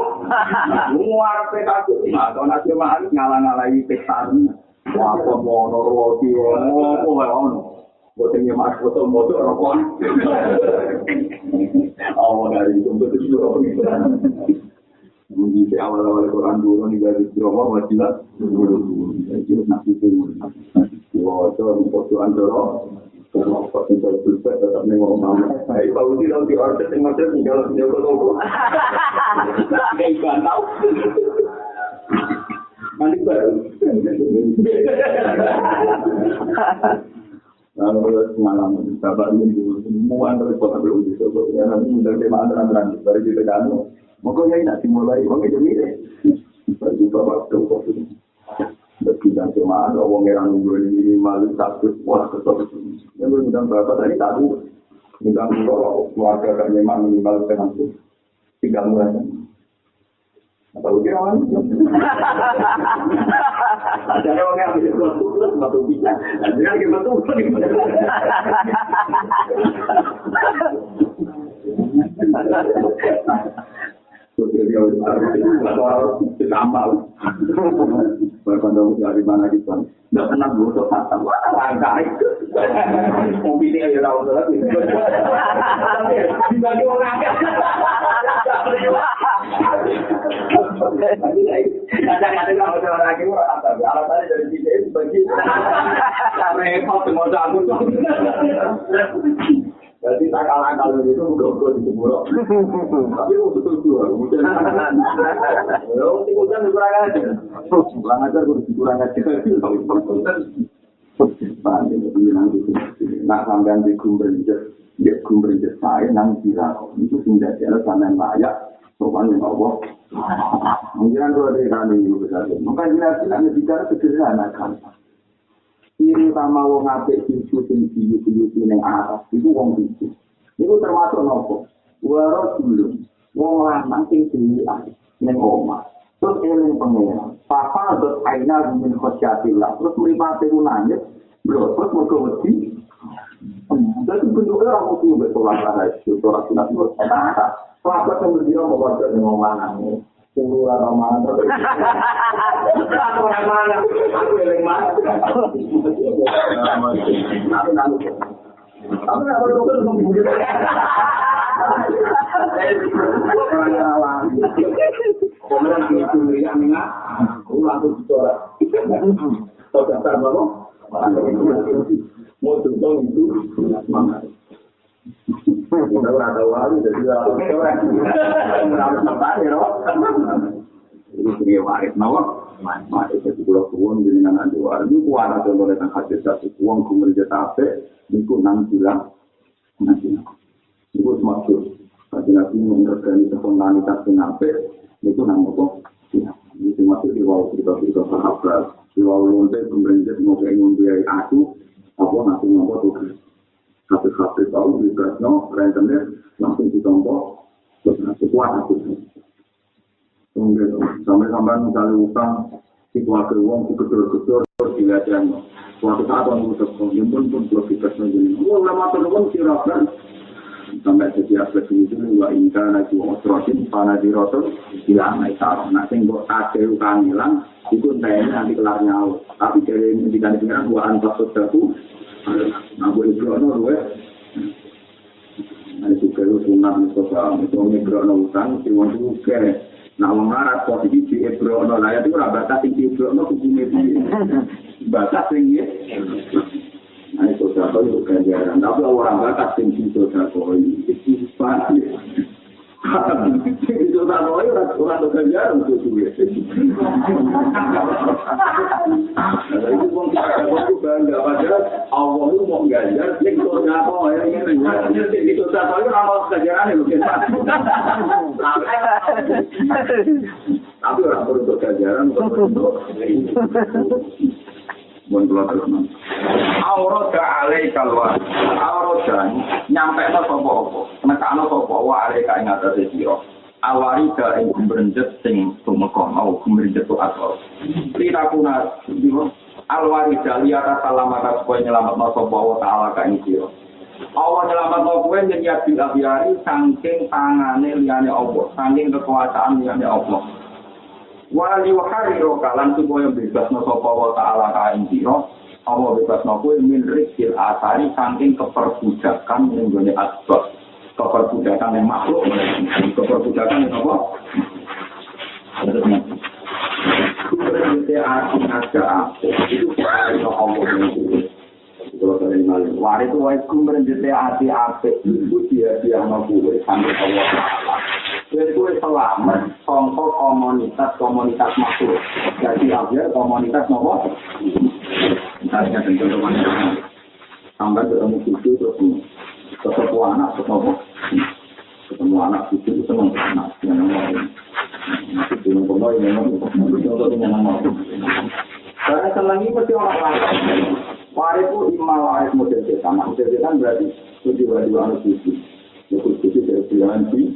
Muar PKK mah, kalau nanti mah ngalang-alangi pesan. Apa mono roti, ono. Botnya mas foto motor rokok. Awal dari itu betul juga. Mungkin di awal-awal Quran dulu nih garis bawah masih lah. Jadi nanti itu. Wah, itu fotoan dulu. Kalau kita berpikir tetap nengok mana, saya tahu tidak di order macam tinggal jago logo. Kayak tahu. Nanti baru. Lalu semalam sabar ini semua antara kota belum bisa. Nanti mudah tema antara dari kita kan. Makanya ini nanti mulai orang itu ni. Bagi bapak tu. Berkaitan sama orang yang beri malu takut wah kesal. Yang berkaitan berapa tadi tahu. Mudah kalau keluarga kan memang minimal dengan tu 3 bulan. Atau dia orang. Ada orang yang bisa betul bisa. Ada yang betul. Sosial harus ditambah. Berkandung dari mana kita? Tidak pernah butuh kata. Wah, langkah itu. Mobil ini ada orang lagi. Dibagi orang agak. Kadang-kadang kalau orang lagi alasannya dari sini bagi. repot semua aku. Jadi tak kalah kalau itu udah di Jemuro. Tapi aku setuju aku. Tinggal kurang aja. Kurang aja kurang aja. Nah sampean di gumberjet saya nang kira itu sudah jalan sampean layak. Soalnya Allah. Mungkin kalau ada kami itu besar. Maka kita bicara sederhana kan. Ini utama wong apik sing tinggi ning atas itu wong itu. Itu termasuk nopo? Waro dulu. Wong lanang sing tinggi ning omah. Terus eling pengen. Papa dot aina min khosyatillah. Terus mripate ku nangis, bro, terus mergo wedi. Jadi bentuknya aku tuh betul lah, itu orang sunat itu. Sahabat yang berdiri mau baca dengan mana nih? Puluh atau mana? Atau mana? Aku yang mana? Tapi apa itu kan menggunakan? Kemudian itu yang enggak, aku langsung bicara. Tahu dasar apa? Mau tuntung itu semangat. Kita ada wali jadi orang sampai ya, ini sebagai waris nawa, mari kita pulau kuon dengan anak dua. Ini kuara contoh tentang hasil satu kuon kemudian tape, ini ku 6 bulan, nanti itu semakin. Tapi nanti mengerjakan spontanitas nape, itu nama ini termasuk di bawah cerita sahabat, di bawah lonte pemerintah mau membiayai aku, apa nanti mau tuh. Habis tahu di Kresno, rentenir langsung ditompok, sekuat aku. Sampai misalnya utang, si keluarga uang, si gedor-gedor, dilihatnya. Suatu saat orang udah pun belum di Kresno jadi. Lama teman kira-kira sampai setiap aspek itu juga ingkar nanti otrosin, panah di rotor, hilang naik sarong. Nah, sehingga ada utang hilang, itu nanti kelar nyawa. Tapi dari pendidikan pengiran, buat antar sesuatu. Nah, boleh berdoa dulu. Nah, itu kalau sunat Mustafa, itu berdoa utang, siwan juga. Nah, mengarah posisi di berdoa lah itu batas tinggi berdoa hukumnya di batas tinggi. Nah, itu siapa itu ganjaran. Tapi orang batas tinggi itu siapa itu pasti. Itu tak boleh orang ganjaran itu juga. Itu pun aku bangga pada Allah itu mau ganjar, yang itu apa ya ini itu tak boleh orang ganjaran itu kan. Tapi orang untuk ganjaran untuk Mundur terus. Aurada alaika wa aurada nyampe no sapa-apa. Nekakno sapa wa alaika ing atase sira. Awarida ing gumrenjet sing tumeka mau gumrenjet to atau. Tirakuna sira alwarida liyata salamata supaya nyelametno sapa wa taala ka ing sira. Allah nyelametno kowe yen ya diabiari saking tangane liyane Allah, saking kekuasaan liyane Allah. Wali wahariro kalan supaya bebasno sapa wa ta'ala kain sira apa bebasno kuwi min rizkil asari saking keperbudakan ning gone asbab keperbudakan yang makhluk keperbudakan yang apa itu ada itu Allah kalau kalian malu waris itu wajib merenjete hati apik itu dia mau kuwe sampai Allah Ta'ala. Itu selamat contoh komunitas makhluk. Jadi akhir komunitas nopo. Misalnya contoh mana? Sampai ketemu cucu terus ketemu anak ketemu anak cucu itu senang anak yang nomor. Itu nomor yang contoh yang nomor. Karena senang ini mesti orang lain. Waris itu waris model sama. Model kan berarti tujuh anak cucu. Cucu dari pilihan sih.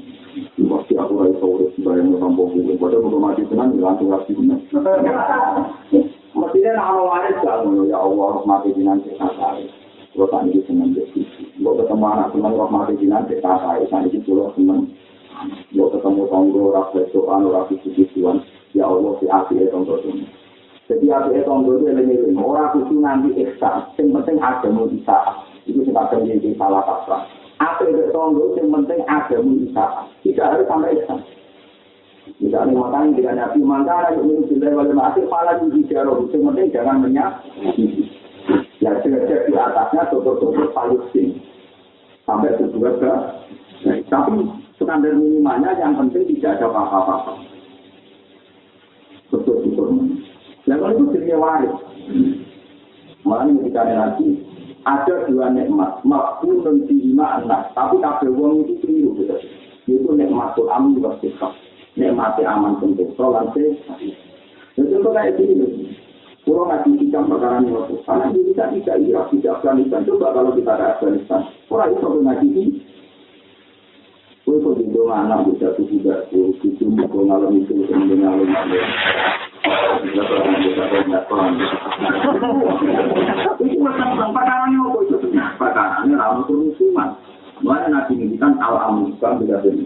Pasti aku lagi urus bayang kampung itu. Padahal mau mati tenang, langsung lagi benar. Mestinya kalau waris kalau ya Allah mati nanti kasar. Kalau tadi itu senang jadi. Kalau ketemu anak senang mati nanti kasar. Tadi itu kalau senang. Kalau ketemu tanggo rakyat soal rakyat tujuan. Ya Allah si api itu untuk jadi api itu untuk itu orang itu nanti eksa. Yang penting ada bisa. Itu sebabnya jadi salah kaprah. Apa yang bertonggo yang penting ada usaha. Tidak harus sampai Islam. Misalnya makanya tidak nabi mangkara yang menurut Allah wal masih pala di jaro. Yang penting jangan menyakiti. Ya cek di atasnya tutur-tutur Palestina sampai sebuah ke. Tapi standar minimalnya yang penting tidak ada apa-apa. Tutur-tutur. Dan kalau itu jadi waris. Makanya ketika nanti ada dua nikmat, makhluk dan lima anak, tapi kabeh wong itu keliru gitu. Itu nikmatul amin wa sikap. Nikmati aman tentu, lan sehat. Jadi contoh kayak gini. Kurang ngaji hikam perkara ini waktu. Karena Indonesia tidak Irak, tidak Afghanistan. Coba kalau kita ke Afghanistan. Orang itu sampai ngaji ini. Gue kok di dua anak bisa juga. Gue mau malam itu. Kemudian malam-malam. Kita pernah bisa pernah. Itu macam perkara ini apa itu? Perkara ini ramu kerusuhan. Mulanya nabi ini kan al-amun. Kan tidak benar.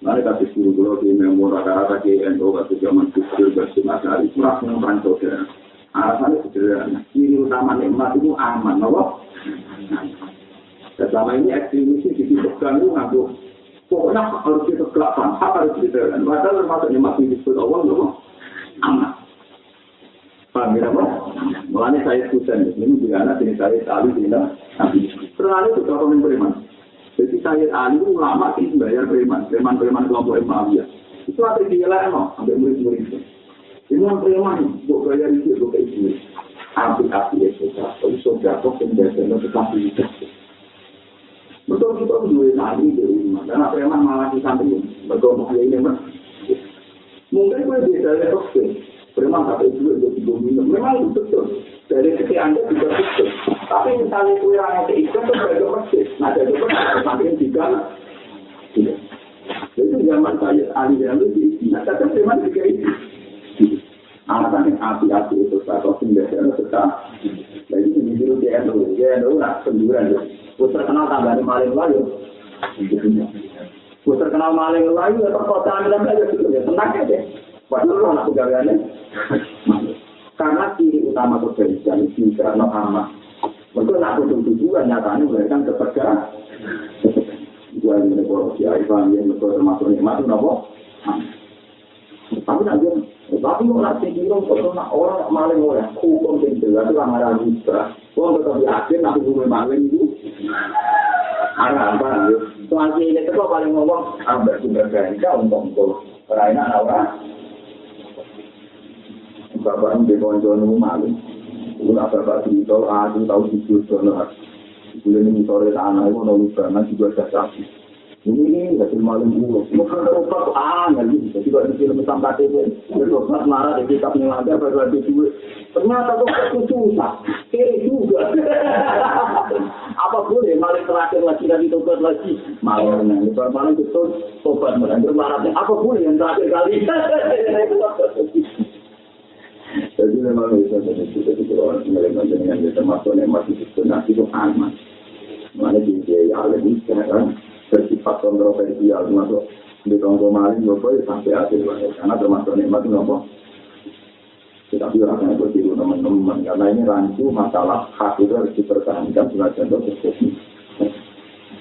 Mereka kasih guru di memori rata-rata GNO. Kasih zaman kecil. Kasih matahari. Kurang mengumpulkan saudara. Alasannya sederhana, ciri utama nikmat itu aman, apa? Selama ini ekstremis di pegang itu nganggup. Pokoknya harus kita kelapan, apa harus kita dan padahal termasuk nikmat di disebut Allah, apa? Aman. Paham ya, apa? Mulanya saya Husain, ini juga anak ini saya Ali tidak. Terlalu itu orang yang beriman. Jadi saya Ali itu ulama ini bayar beriman kelompok Imamiyah. Itu ada dia lah, sampai murid-murid itu. Ini yang preman, buat gaya itu, buat itu. Api-api ya, saudara, kok penjelasan tetap bisa. Betul kita dua lagi dari rumah, karena preman malah di samping, bergomong ini mas. Mungkin gue bisa lihat oke, preman tapi itu untuk minum, memang itu betul. Dari sisi anda juga betul. Tapi misalnya gue yang itu itu beragam masjid, nah jadi samping juga tidak. Itu zaman saya ahli yang lebih, nah tapi preman juga itu. Alasan yang api-api itu atau sendiri tetap. Jadi ini dulu dia nak penjuran. Gue terkenal tambah maling layu. Gue terkenal maling layu ya perkotaan dan lain sebagainya. Tenang aja. Padahal anak pegawaiannya. Karena ciri utama kebaikan itu karena aman. Maka nak tujuan nyatanya memberikan kepegang. Gue ini korupsi aifan yang termasuk nikmat itu apa? Tapi nanti tapi orang tinggal orang maling orang hukum tinggal itu ramai juga. Orang tetap yakin nanti hukum maling itu arah apa? Soal ini itu paling ngomong ambil sumber daya untuk perainan orang. Bapak di konjono maling. Ulah bapak di tol aku tahu di dolar. Bulan ini sore tanah itu nol karena juga ada. Ini hasil malam dulu. Bukan obat lagi. Jadi kalau di film sampai itu, obat marah dari kitab yang ada pada waktu itu. Ternyata obat itu susah. Kiri juga. Apa boleh malam terakhir lagi dari obat lagi? Malam ini malam betul obat mereka marahnya. Apa boleh yang terakhir kali? Jadi memang bisa jadi orang yang dengan termasuk yang masih sebenarnya itu aman. Mana dia lebih sekarang. Bersifat kontroversial termasuk di tonggo maling berapa sampai akhir karena termasuk nikmat itu apa? Tetapi orang yang bertiru teman-teman karena ini rancu masalah hak itu harus dipertahankan sebagai contoh tersebut.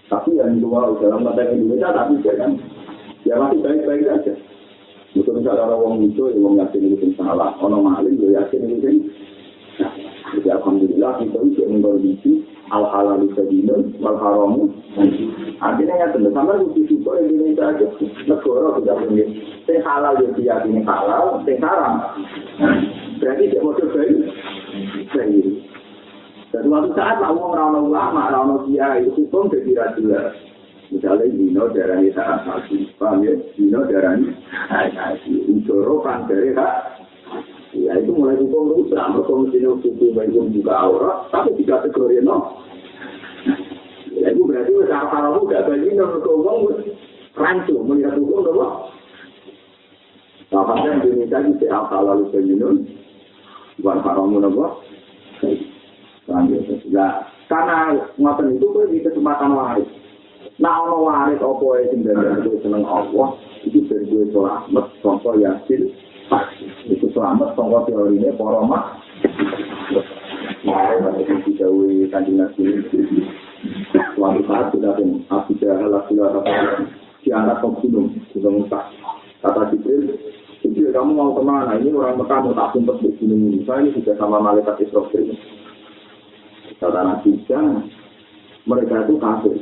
Tapi yang dua dalam konteks Indonesia tak bisa kan? Ya masih baik-baik saja. Betul misalnya orang itu yang yakin itu salah, orang maling dia yakin itu. Jadi alhamdulillah kita bisa memperbaiki al-halal sabilun wal haramu. Artinya ya tentu sama seperti itu Indonesia aja negara tidak punya. Yang halal dia diyakini halal, yang haram. Berarti dia mau baik. Dan suatu saat orang ulama, orang kiai itu hukum jadi jelas. Misalnya dino darahnya tak asasi, paham ya? Dino darahnya asasi. Unsorokan dari hak. Ya itu mulai hukum rusak, hukum sini hukum juga aurat, tapi tidak kategori no. Ya itu berarti kalau tidak bagi hukum rancu melihat hukum apa? Bahkan Indonesia itu apa lalu senyum, bukan haramun apa? Nah, karena ngoten itu di kesempatan waris. Nah, ono waris apa yang tinggal seneng Allah itu berbuat selamat, contoh yasin. Itu selamat sangka teorine para mak. Mare itu dijauhi kanjeng Nabi. Suatu saat sudah pun Abu Jahal diangkat ke gunung Musa. Kata Jibril, kamu mau kemana? Ini orang Mekah mau tak sumpah di gunung ini. Saya ini sudah sama malaikat Israfil. kata Nabi jangan. Mereka itu kafir.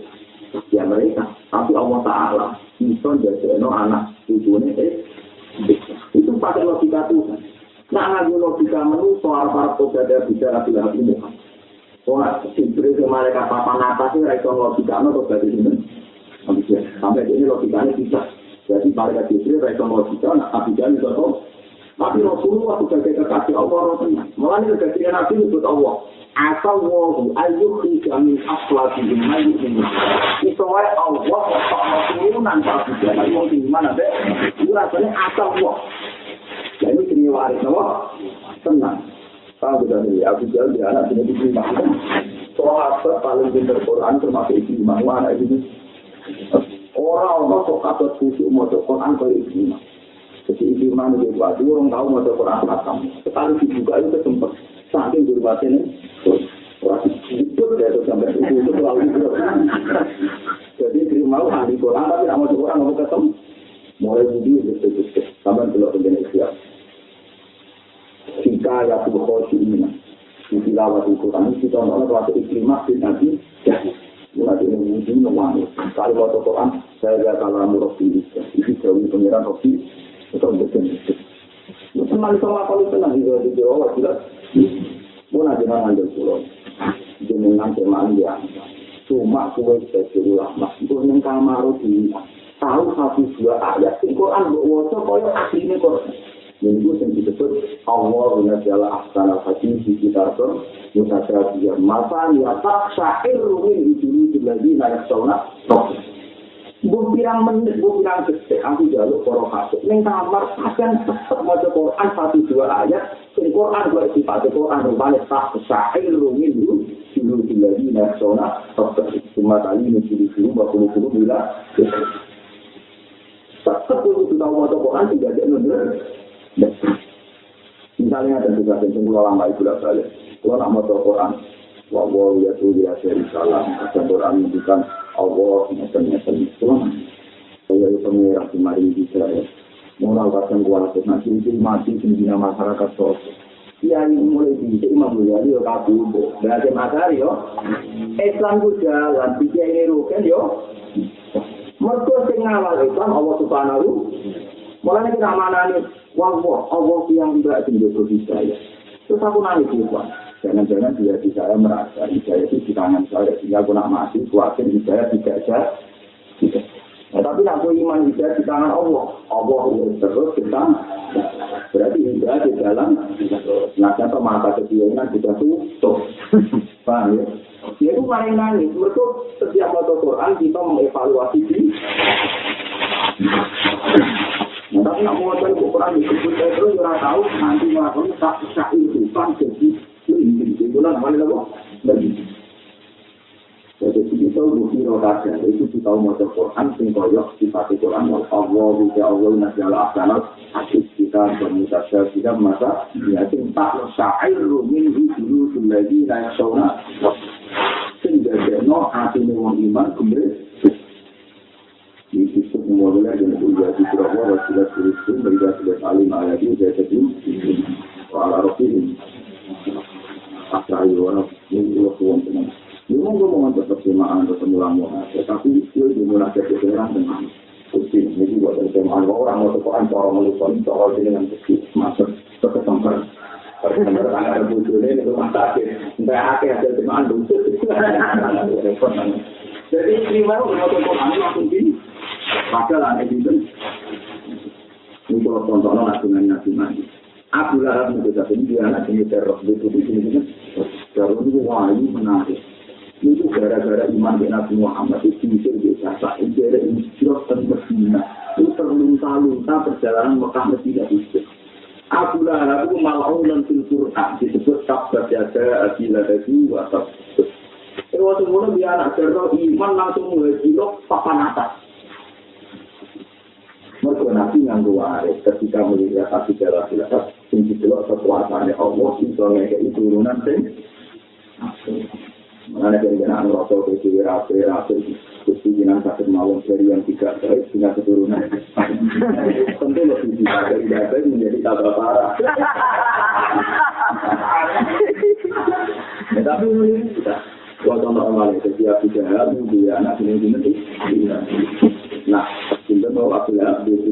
Ya mereka. Tapi Allah Ta'ala bisa jadikan anak tujuannya itu pakai logika Tuhan. Nah, logika manusia para pejabat bicara bilang ini. Wah, simpel mereka papan atas itu rekon logika atau dari ini. Sampai ini logikanya bisa. Jadi mereka justru rekon logika, Nabi Jalil itu. Tapi Rasulullah sebagai kekasih Allah Rasulullah. Malah ini kekasih Nabi disebut Allah. Asal wahu ayyuhi jamin aslabihim ayyuhim. Itu wae Allah tak turunan Nabi Jalil. Yang di mana deh? Itu rasanya asal wah. Nah ini jenis waris Allah. Tenang. Kalau sudah dari Abu Jalil, dia anak ini diterima. Sahabat paling pintar Quran termasuk Ikrimah. Anak ini. Orang-orang kok kabar khusyuk mau Quran ke Ikrimah. Jadi Ikrimah itu buat orang tahu mau Quran khatam. Sekali dibuka itu sempat saking berbatin orang itu ya itu sampai itu selalu itu. Jadi Ikrimah ahli Quran tapi tidak mau Quran mau ketemu. Mulai video gitu sampai belum Indonesia. Jika ya tuh khusyuk ini, tilawat Quran kita orang waktu Ikrimah Nabi ya. Nanti ini mungkin mengulangi. Kalau waktu Quran saya lihat kalau Rofi itu jauh pengiran Rofi. Betul. Teman sama kalau tenang di Jawa jelas. Pun ada yang ambil pulau. Jenengan teman dia. Cuma kue sebagai ulama. Itu yang kamar di tahu 1-2 ayat. Quran berwasa kaya aslinya Quran. Yang itu yang disebut Allah adalah ahsanal hadis di kitab mutasyabih. Masa liatak syair min hidulu dilladina yaksawna. Bu pirang menit, bu pirang detik, aku jaluk para kasih. Neng kamar, akan tetap maca Quran 1-2 ayat. Sing Quran gue sifat Quran rupanya tak syair min hidulu dilladina yaksawna. Cuma tadi ini bakul bila. Tetap untuk tahu maca Quran tidak ada benar. Misalnya ada juga yang ulama itu lah balik. Kalau nak mau Quran, wawah ya tuh dia dari salam. Ada Quran menunjukkan Allah macam-macam itu. Saya itu mengira kemarin di Israel. Moral kacang kuat nanti itu mati sendiri masyarakat sosial. Dia yang mulai di Imam Ghazali yo kabur. Dari materi yo. Islam ku jalan, dia ini rugen yo. Mergo sing ngawal Islam Allah Subhanahu. Mulane kita manani Allah yang tidak tinggal hidayah. Terus aku nanya juga, jangan-jangan dia di saya merasa hidayah itu di tangan saya, sehingga aku nak mati, kuatin hidayah tidak ada. Nah, tapi aku iman hidayah di tangan Allah. Allah terus kita, berarti hidayah di dalam, nah contoh mata kebionan kita tutup. Paham ya? Dia itu main nangis, mereka setiap baca Quran kita mengevaluasi diri. Tapi nak mau baca Quran disebut terus orang tahu nanti melakukan tak itu kan jadi ini bulan mana lagi bagi. Jadi kita bukti rokada itu kita mau baca Quran sing koyok sifat Quran Allah bisa Allah nasyala asanat hadis kita bermutasya tidak masa ya sing tak syair min hidulu lagi naik sauna sehingga deno hati wong iman kembali. Itu semua wilayah yang berjaya di Surabaya, Rasulullah Kristus, mereka sudah saling ayat ini, saya jadi, ala Rasulullah, asal orang ini lakukan teman. Memang gue mau tetap semaan atau semuanya, tetapi itu dimulai dari orang teman. Kucing, ini juga dari teman orang mau tekan orang melupakan soal dengan kecil, masuk ke kesempatan. Pertama ada bujurnya itu mantap, sampai akhir ada teman bujur. Jadi terima mau tekan langsung gini. Padahal ada itu. Ini kalau contohnya nasional. Abu Lahab itu jadi dia anak ini terus itu di sini. Kalau itu wahyu menarik. Itu gara-gara iman dengan Nabi Muhammad itu bisa biasa. Jadi insyaallah terbersihnya. Itu terlunta-lunta perjalanan Mekah Madinah itu. Abu Lahab itu mal'unan fil Qur'an disebut tabbat yada abi lahabi wa tab. Waktu mula dia anak terus iman langsung mulai cilok papan atas. Mereka nanti yang waris ketika melihat hati jalan jelas, tinggi jelas kekuasaannya Allah misalnya ke turunan sing. Mana dengan Rasul itu rasul kesinan sakit malam dari yang tidak baik dengan keturunan. Tentu lebih bisa dari baik menjadi tabah parah. Tapi ini sudah. Kalau contoh kembali, setiap tiga dia anak ini. Nah, kita mau apabila ini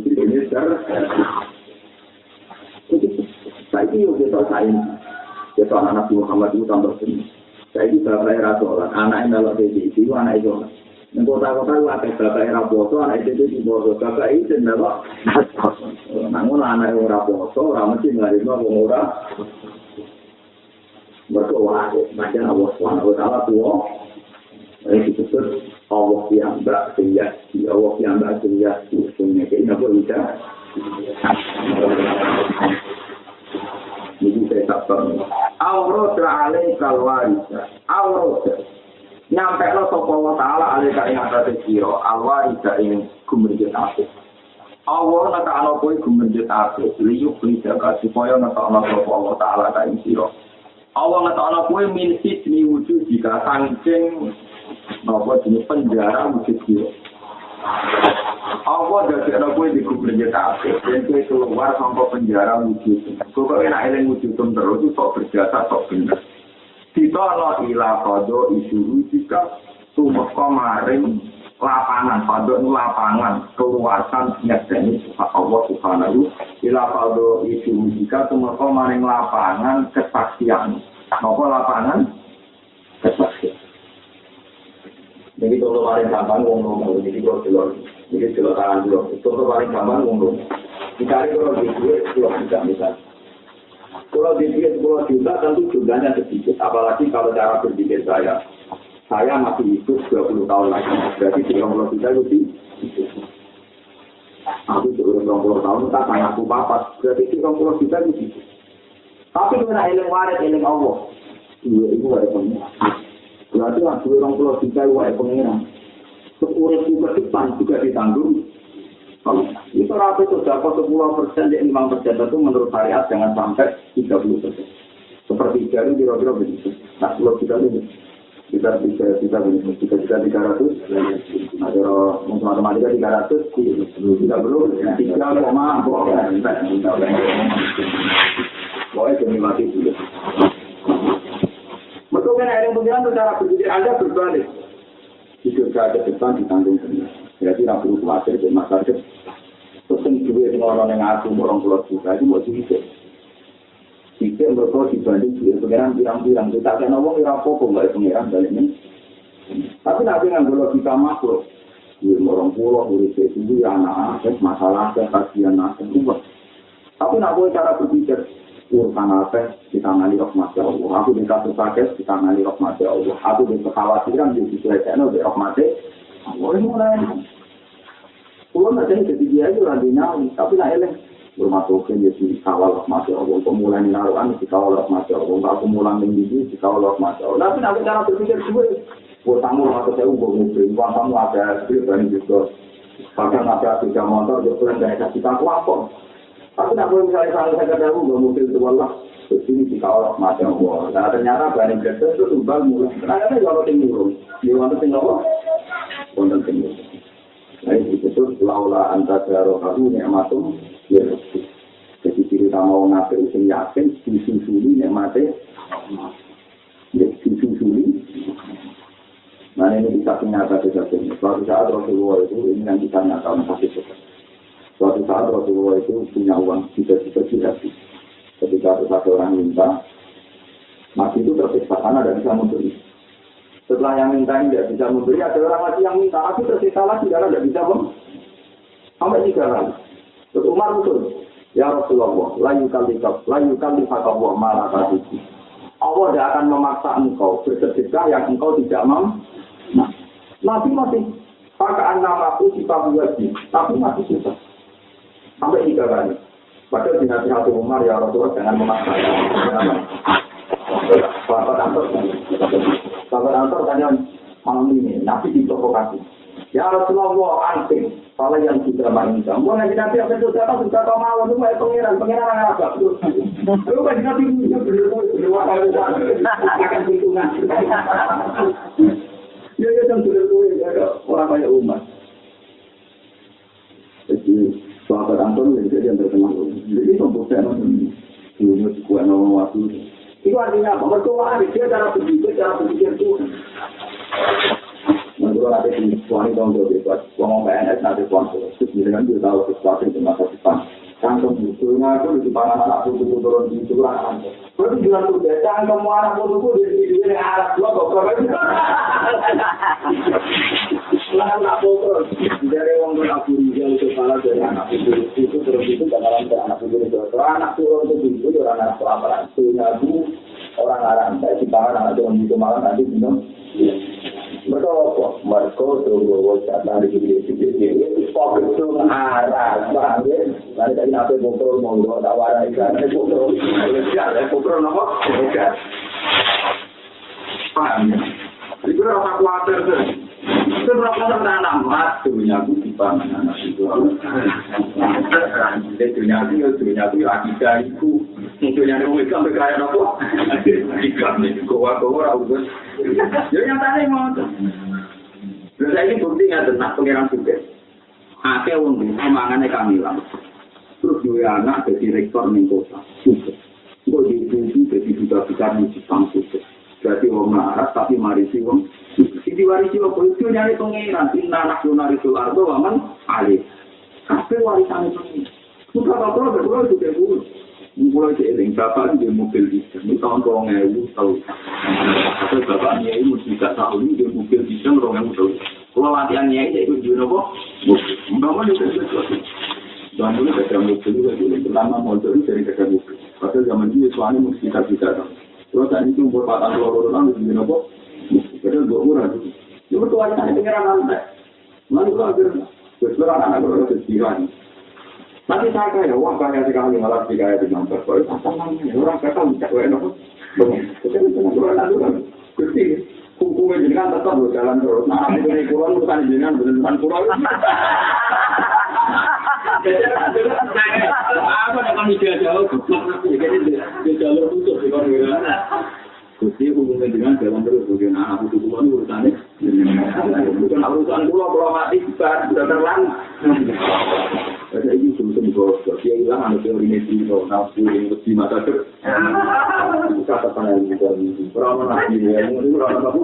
saya ini kita sain, kita anak Muhammad itu tambah sini. Saya ini bapak Rasul, anak yang dalam itu anak itu. Yang kota-kota itu ada bapak Rasul, anak itu di bawah bapak itu adalah. Namun anak yang Rasul, orang mesti nggak ada orang. Berdoa, macam Allah SWT tua, ini disebut Allah yang bersedia, Allah yang bersedia, usulnya ini apa bisa? Ini saya katakan. Aurat alaikal warisa, aurat. Nyampe lo sopo Allah Taala alaika ing atase sira, alwarisa ing gumerjet apik. Allah nata ana kowe gumerjet apik, liyuk lidaka supaya nata ana sopo Allah Taala ka ing sira. Allah ngetokno kowe minsi dini wujud jika saking napa jenis penjara wujud dia. Allah dadekno kowe dikubur jetake, ben kowe keluar saka penjara wujud. Kowe nek eling wujud terus sok berjasa sok bener. Ditono ila qado isu jika tumeka maring lapangan, pada lapangan keluasan nyekseni Allah Subhanahu ila qado isu jika tumeka maring lapangan kesaksian. Apa lapangan kesaksian. Jadi contoh paling gampang ngomong, jadi kalau jadi kalau tangan dulu, contoh paling gampang ngomong. Dicari kalau di duit 10 juta misalnya. Kalau di duit 10 juta tentu jumlahnya sedikit. Apalagi kalau cara berpikir saya masih hidup 20 tahun lagi. Berarti 30 juta lebih. Aku sudah 20 tahun, tak kayak aku papat. Berarti 30 juta lebih. Tapi kena eling waris, eling Allah. Dua itu ada pengiran. Berarti lah 20 juta itu ada pengiran. Sekurang ke depan juga ditanggung. Itu rata sudah 10% dan 5% itu menurut syariat jangan sampai 30%. Seperti jari kira-kira begitu. Nah, kalau kita ini kita bisa 300. Ada matematika 300, tidak perlu 3,4. Boleh demi mati dulu. Betul kan ada yang pengiran cara berpikir Anda berbalik. Hidup ke depan ditanggung sendiri. Jadi tidak perlu khawatir di masa depan. Pesan duit orang yang ngaku orang pulau juga itu mau dihidup. Hidup mereka dibanding duit pengiran pirang-pirang. Kita akan ngomong apa-apa nggak pengiran dari ini. Tapi nanti nggak logika makro. Duit orang pulau, duit itu anak-anak, masalah kasihan anak. Tapi nak boleh cara berpikir. Urusan apa kita ngali rahmat Allah. Aku di kasus sakit kita ngali rahmat Allah. Aku di kekhawatiran di sesuaikan oleh rahmat Allah. Ini mulai. Pulau nanti jadi dia itu randinya, tapi nak eleng bermatukan jadi kawal rahmat Allah. Pemulai naruhan di kawal rahmat Allah. Aku mulai mendidih di kawal rahmat Allah. Tapi nak cara berpikir gue, buat tamu atau saya ubah mobil, buat tamu ada skrip dan juga. Bahkan ada 3 motor, juga dari kasih tahu apa. Tapi nak boleh misalnya saya katakan nggak mungkin itu Allah sini di kawal macam Allah. Nah ternyata Bani Kristen itu tumbal mulai. Kenapa kalau tinggi di mana tinggal Allah? Konten tinggi. Nah itu disebut laula antara kamu nikmatum ya. Jadi kita mau ngafir usin yakin disusuli nikmatnya. Ya disusuli. Nah ini bisa nyata sesuatu. Suatu saat Rasulullah itu ini yang kita nyatakan kasih sesuatu. Suatu saat Rasulullah itu punya uang tidak hati. Ketika ada orang minta, mati itu tersiksa karena tidak bisa memberi. Setelah yang minta ini tidak bisa memberi, ada orang lagi yang minta, aku tersiksa lagi karena tidak bisa memberi. Sampai 3 kali. Terus Umar betul, ya Rasulullah, layu kali fakabwa marah tadi. Allah tidak akan memaksa engkau bersedekah yang engkau tidak mampu. Nah, Nabi masih pakai namaku di Pabuaji, tapi masih susah. Sampai 3 kali. Padahal di nasihat Umar ya Rasulullah jangan memaksa. Sahabat Ansor tanya malam ini, Nabi diprovokasi. Ya Rasulullah anting, salah yang sudah mainkan. Boleh nanti apa itu sudah tahu mau itu pengiran apa? Lu kan nanti berdua kali akan hitungan. Ya kan sudah orang banyak umat. Jadi sahabat Anton jadi yang terkenal. Jadi pembuktian ini dulu kuat nama waktu Itu artinya apa? Mertua dia cara berpikir Tuhan. Menurut ada di suami dong bebas, ngomong PNS nanti sponsor. Terus dengan dia tahu sesuatu di masa depan. Kantong bukunya itu di depan anak putu turun di curang. Terus jual tuh desa, semua anak putu di arah dua kok. Lahan tak terus dari orang tua aku dia itu salah dari anak itu terus itu bakalan ke anak itu anak turun itu orang anak apa punya orang Arab saya di tangan anak turun itu malah nanti minum. Mereka tunggu dari itu fokus itu arah banget. Nanti dari nape bokor monggo tak warai kan bokor. Ya bokor nopo. Paham. Itu rasa khawatir tuh. Seberapa tanam dunia itu di pangan anak itu. Dunia itu akidah itu. Dunia itu sampai kaya apa? Akidah itu kowa-kowa raus. Jadi nyatanya mau. Terus ini bukti nggak tentang pengiran juga. Akeh wong desa mangane kamilan. Terus dua anak jadi rektor ning kota. Kok dibujuk jadi duta-duta di kampus. Berarti wong marah tapi marisi wong. Diwarisi wong itu nyari pengiran. Inna nasionalisul ardo waman alih. Kabeh warisan itu. Sudah apa-apa berdoa juga dulu. Mulai dari bapak di mobil diesel, ini tahun 2000 tahun. Atau bapaknya ini mesti tidak tahu ini di mobil diesel 2000 tahun. Kalau latihannya itu di apa? Mobil. Memang itu sesuatu. Zaman dulu ada mobil juga dulu. Pertama motor itu dari kerja mobil. Padahal zaman dulu suami mesti tidak tahu. Terus saat itu umur 4 tahun di apa? Padahal 2 umur itu. Itu warisan pengiran nanti. Lalu kalau akhirnya, setelah anak-anak berjihad. Nanti saya kaya, wah kaya sekali malah dikaya di nomor. Kalau orang kata tidak enak. Jadi hukumnya jenengan tetap berjalan terus. Nah, itu nih pulau bukan jenengan beneran pulau. Apa dengan dia jauh? Jadi dia jalur tutup di luar. Jadi hukumnya jenengan jalan terus. Bukan anak itu pulau urusannya. Bukan urusan pulau mati sudah terlang. Ada ini sebetulnya bos, dia hilang ada teori medis, nafsu yang lebih mata ter. Kata panel juga ini, orang nafsu yang ini orang apa?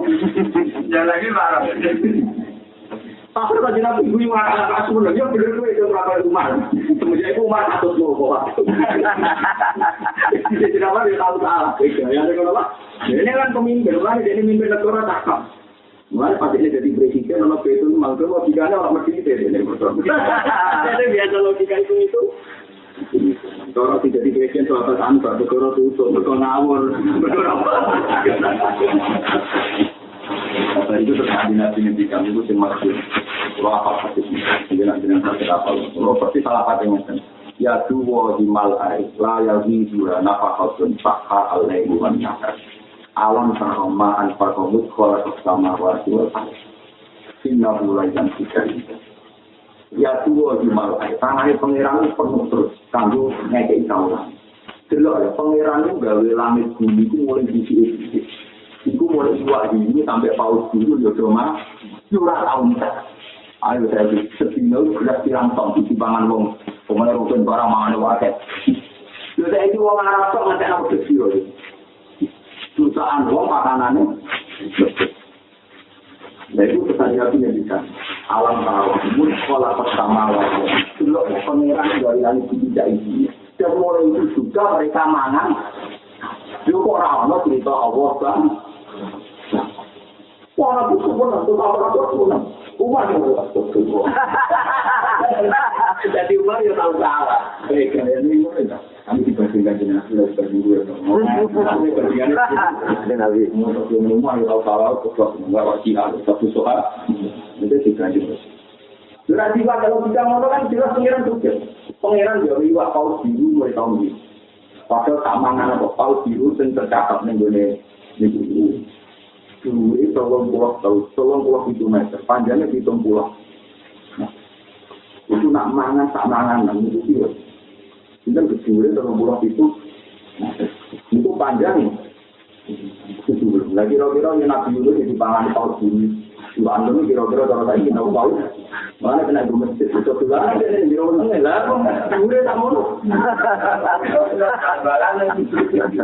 Jangan lagi marah. Tapi kalau jenab ibu yang akan kasus sebenarnya benar itu berapa rumah? Semenjak itu rumah atau dua bawah. Jadi kenapa dia tahu salah? Yang kenapa? Ini kan pemimpin, kan jadi pemimpin negara takkan. Mulai pas ini jadi presiden, kalau itu mangkel logikanya orang mesti itu ini betul. Jadi biasa logika itu. Kalau tidak di presiden soal tanpa, negara tutup, negara ngawur, negara apa? Apa itu terjadi nanti di kami itu semakin kalau apa pasti dengan sakit apa? Kalau pasti salah apa dengan ya dua di malai, layar di dua nafakatun fakha alaihi wa nyakar. Alam saroma anfakomut kola bersama warga hingga mulai jam 3. Ya tua di malai, tangannya pengiran penuh terus, kanggo ngekei kaulah. Delok ya, pengiran itu gawe langit bumi itu mulai disik-disik. Itu mulai suatu ini sampai paus dulu, jodoh mah, curah tahun. Ayo saya sedino sudah pirang tahun di bangan wong, pemain rukun barang mangan waket. Lalu saya itu wong Arab kok nggak tahu bersih. Jutaan wong makanannya. Nah itu kesadaran bisa alam bawah pun sekolah pertama lagi. Dulu pengiran dari langit tidak ini. Dan mulai itu juga mereka mangan. Juga orang cerita Allah kan. Orang itu pun untuk apa pun. Umat yang betul. Jadi umat yang tahu salah. Mereka ini kami dibandingkan dengan sudah berdua. Kami bandingkan dengan Nabi Muhammad yang tahu salah, ketua enggak wasilah satu soal. Itu dibanding. Berarti kalau kita ngomong kan jelas pengiran juga. Pengiran dari wak paus biru mulai tahun ini. Padahal keamanan atau paus biru yang tercatat nih gue dulu itu 30 itu meter, panjangnya 70. Nah, itu nak mangan tak mangan itu sih. Kita kedua 30 itu, itu panjang. Lagi kira-kira yang nabi itu di pangan paus ini, Bandung kira-kira kalau saya kita tahu mana kena masjid itu tulah ada di rumah lah udah tak mau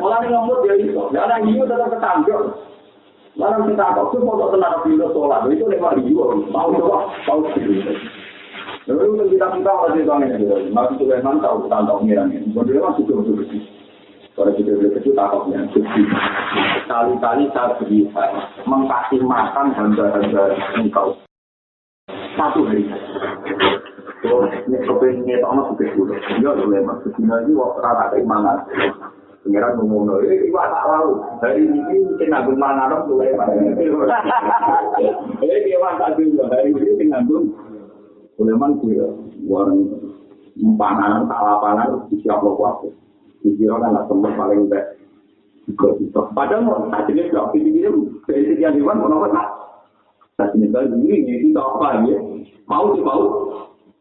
orang yang ngomong dia itu orang itu tetap ketangkep orang kita tahu foto tenar video sholat itu lewat video mau coba tahu lalu kita masih tahu masih Sulaiman tahu tahu ngirangnya boleh masuk ke kalau kita begitu takutnya, kali-kali saya bisa mengkasih makan hamba-hamba engkau satu hari. Kalau ini kepengen tahu sudah sudah, ya boleh masuk sini waktu rata keimanan. Pengiran ngomong, iwak tak lalu. Hari ini kita ngagum mana dong boleh mana? Iwak tak dulu hari ini kita ngagum. Boleh mana tu ya? Warang panan tak lapanan siap lokuat. Dikira kan semua paling baik juga. Padahal tadinya kalau ini dari sekian hewan mau apa tak? Tadinya ini apa ya? Mau sih mau.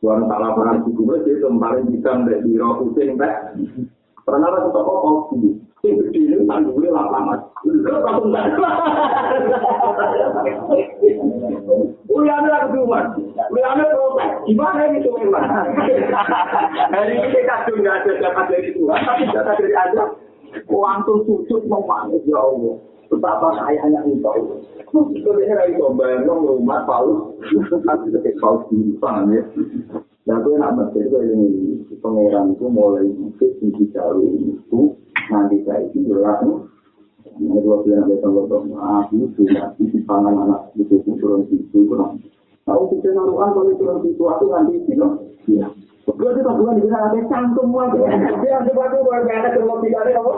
Warna tak laporan juga itu paling bisa dari roh Husain baik. Pernah ada toko kopi. Itu ini tandulnya lapangan. Langsung tak. Uliannya lagi cuma. Uliannya protes. Gimana ini tuh memang? Hari ini kita sudah ada dapat dari Tuhan, tapi data dari Anda. Langsung sujud memanis ya Allah. Betapa sayangnya engkau. Sebenarnya lagi coba rumah Paulus. Tapi seperti Paulus di paham ya. Dan aku nak baca itu ini pangeran itu mulai di jauh itu nanti saya itu jelas nih. Ini dua bulan ada tanggal aku sudah di pangan anak itu turun situ kurang. Tahu kita naruhan kalau turun situ aku nanti sih loh. Iya. Kalau itu tak bulan bisa ada cantum semua. Dia ada batu baru ada kalau tidak ada apa.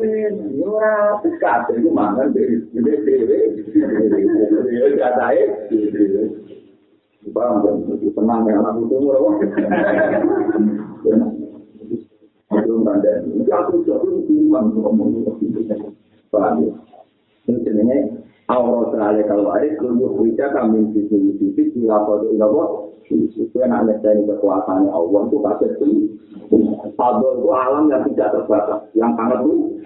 Ya, sekat itu mana dari kata Bang, tenang ya anak itu murah. Belum ada. Aku cuma ngomong itu. Paham ya? Ini sebenarnya awal sekali kalau ada keluar kita kami sisi siapa itu itu anak dari kekuasaan Allah itu pasti itu. Fadl itu alam yang tidak terbatas, yang sangat luas.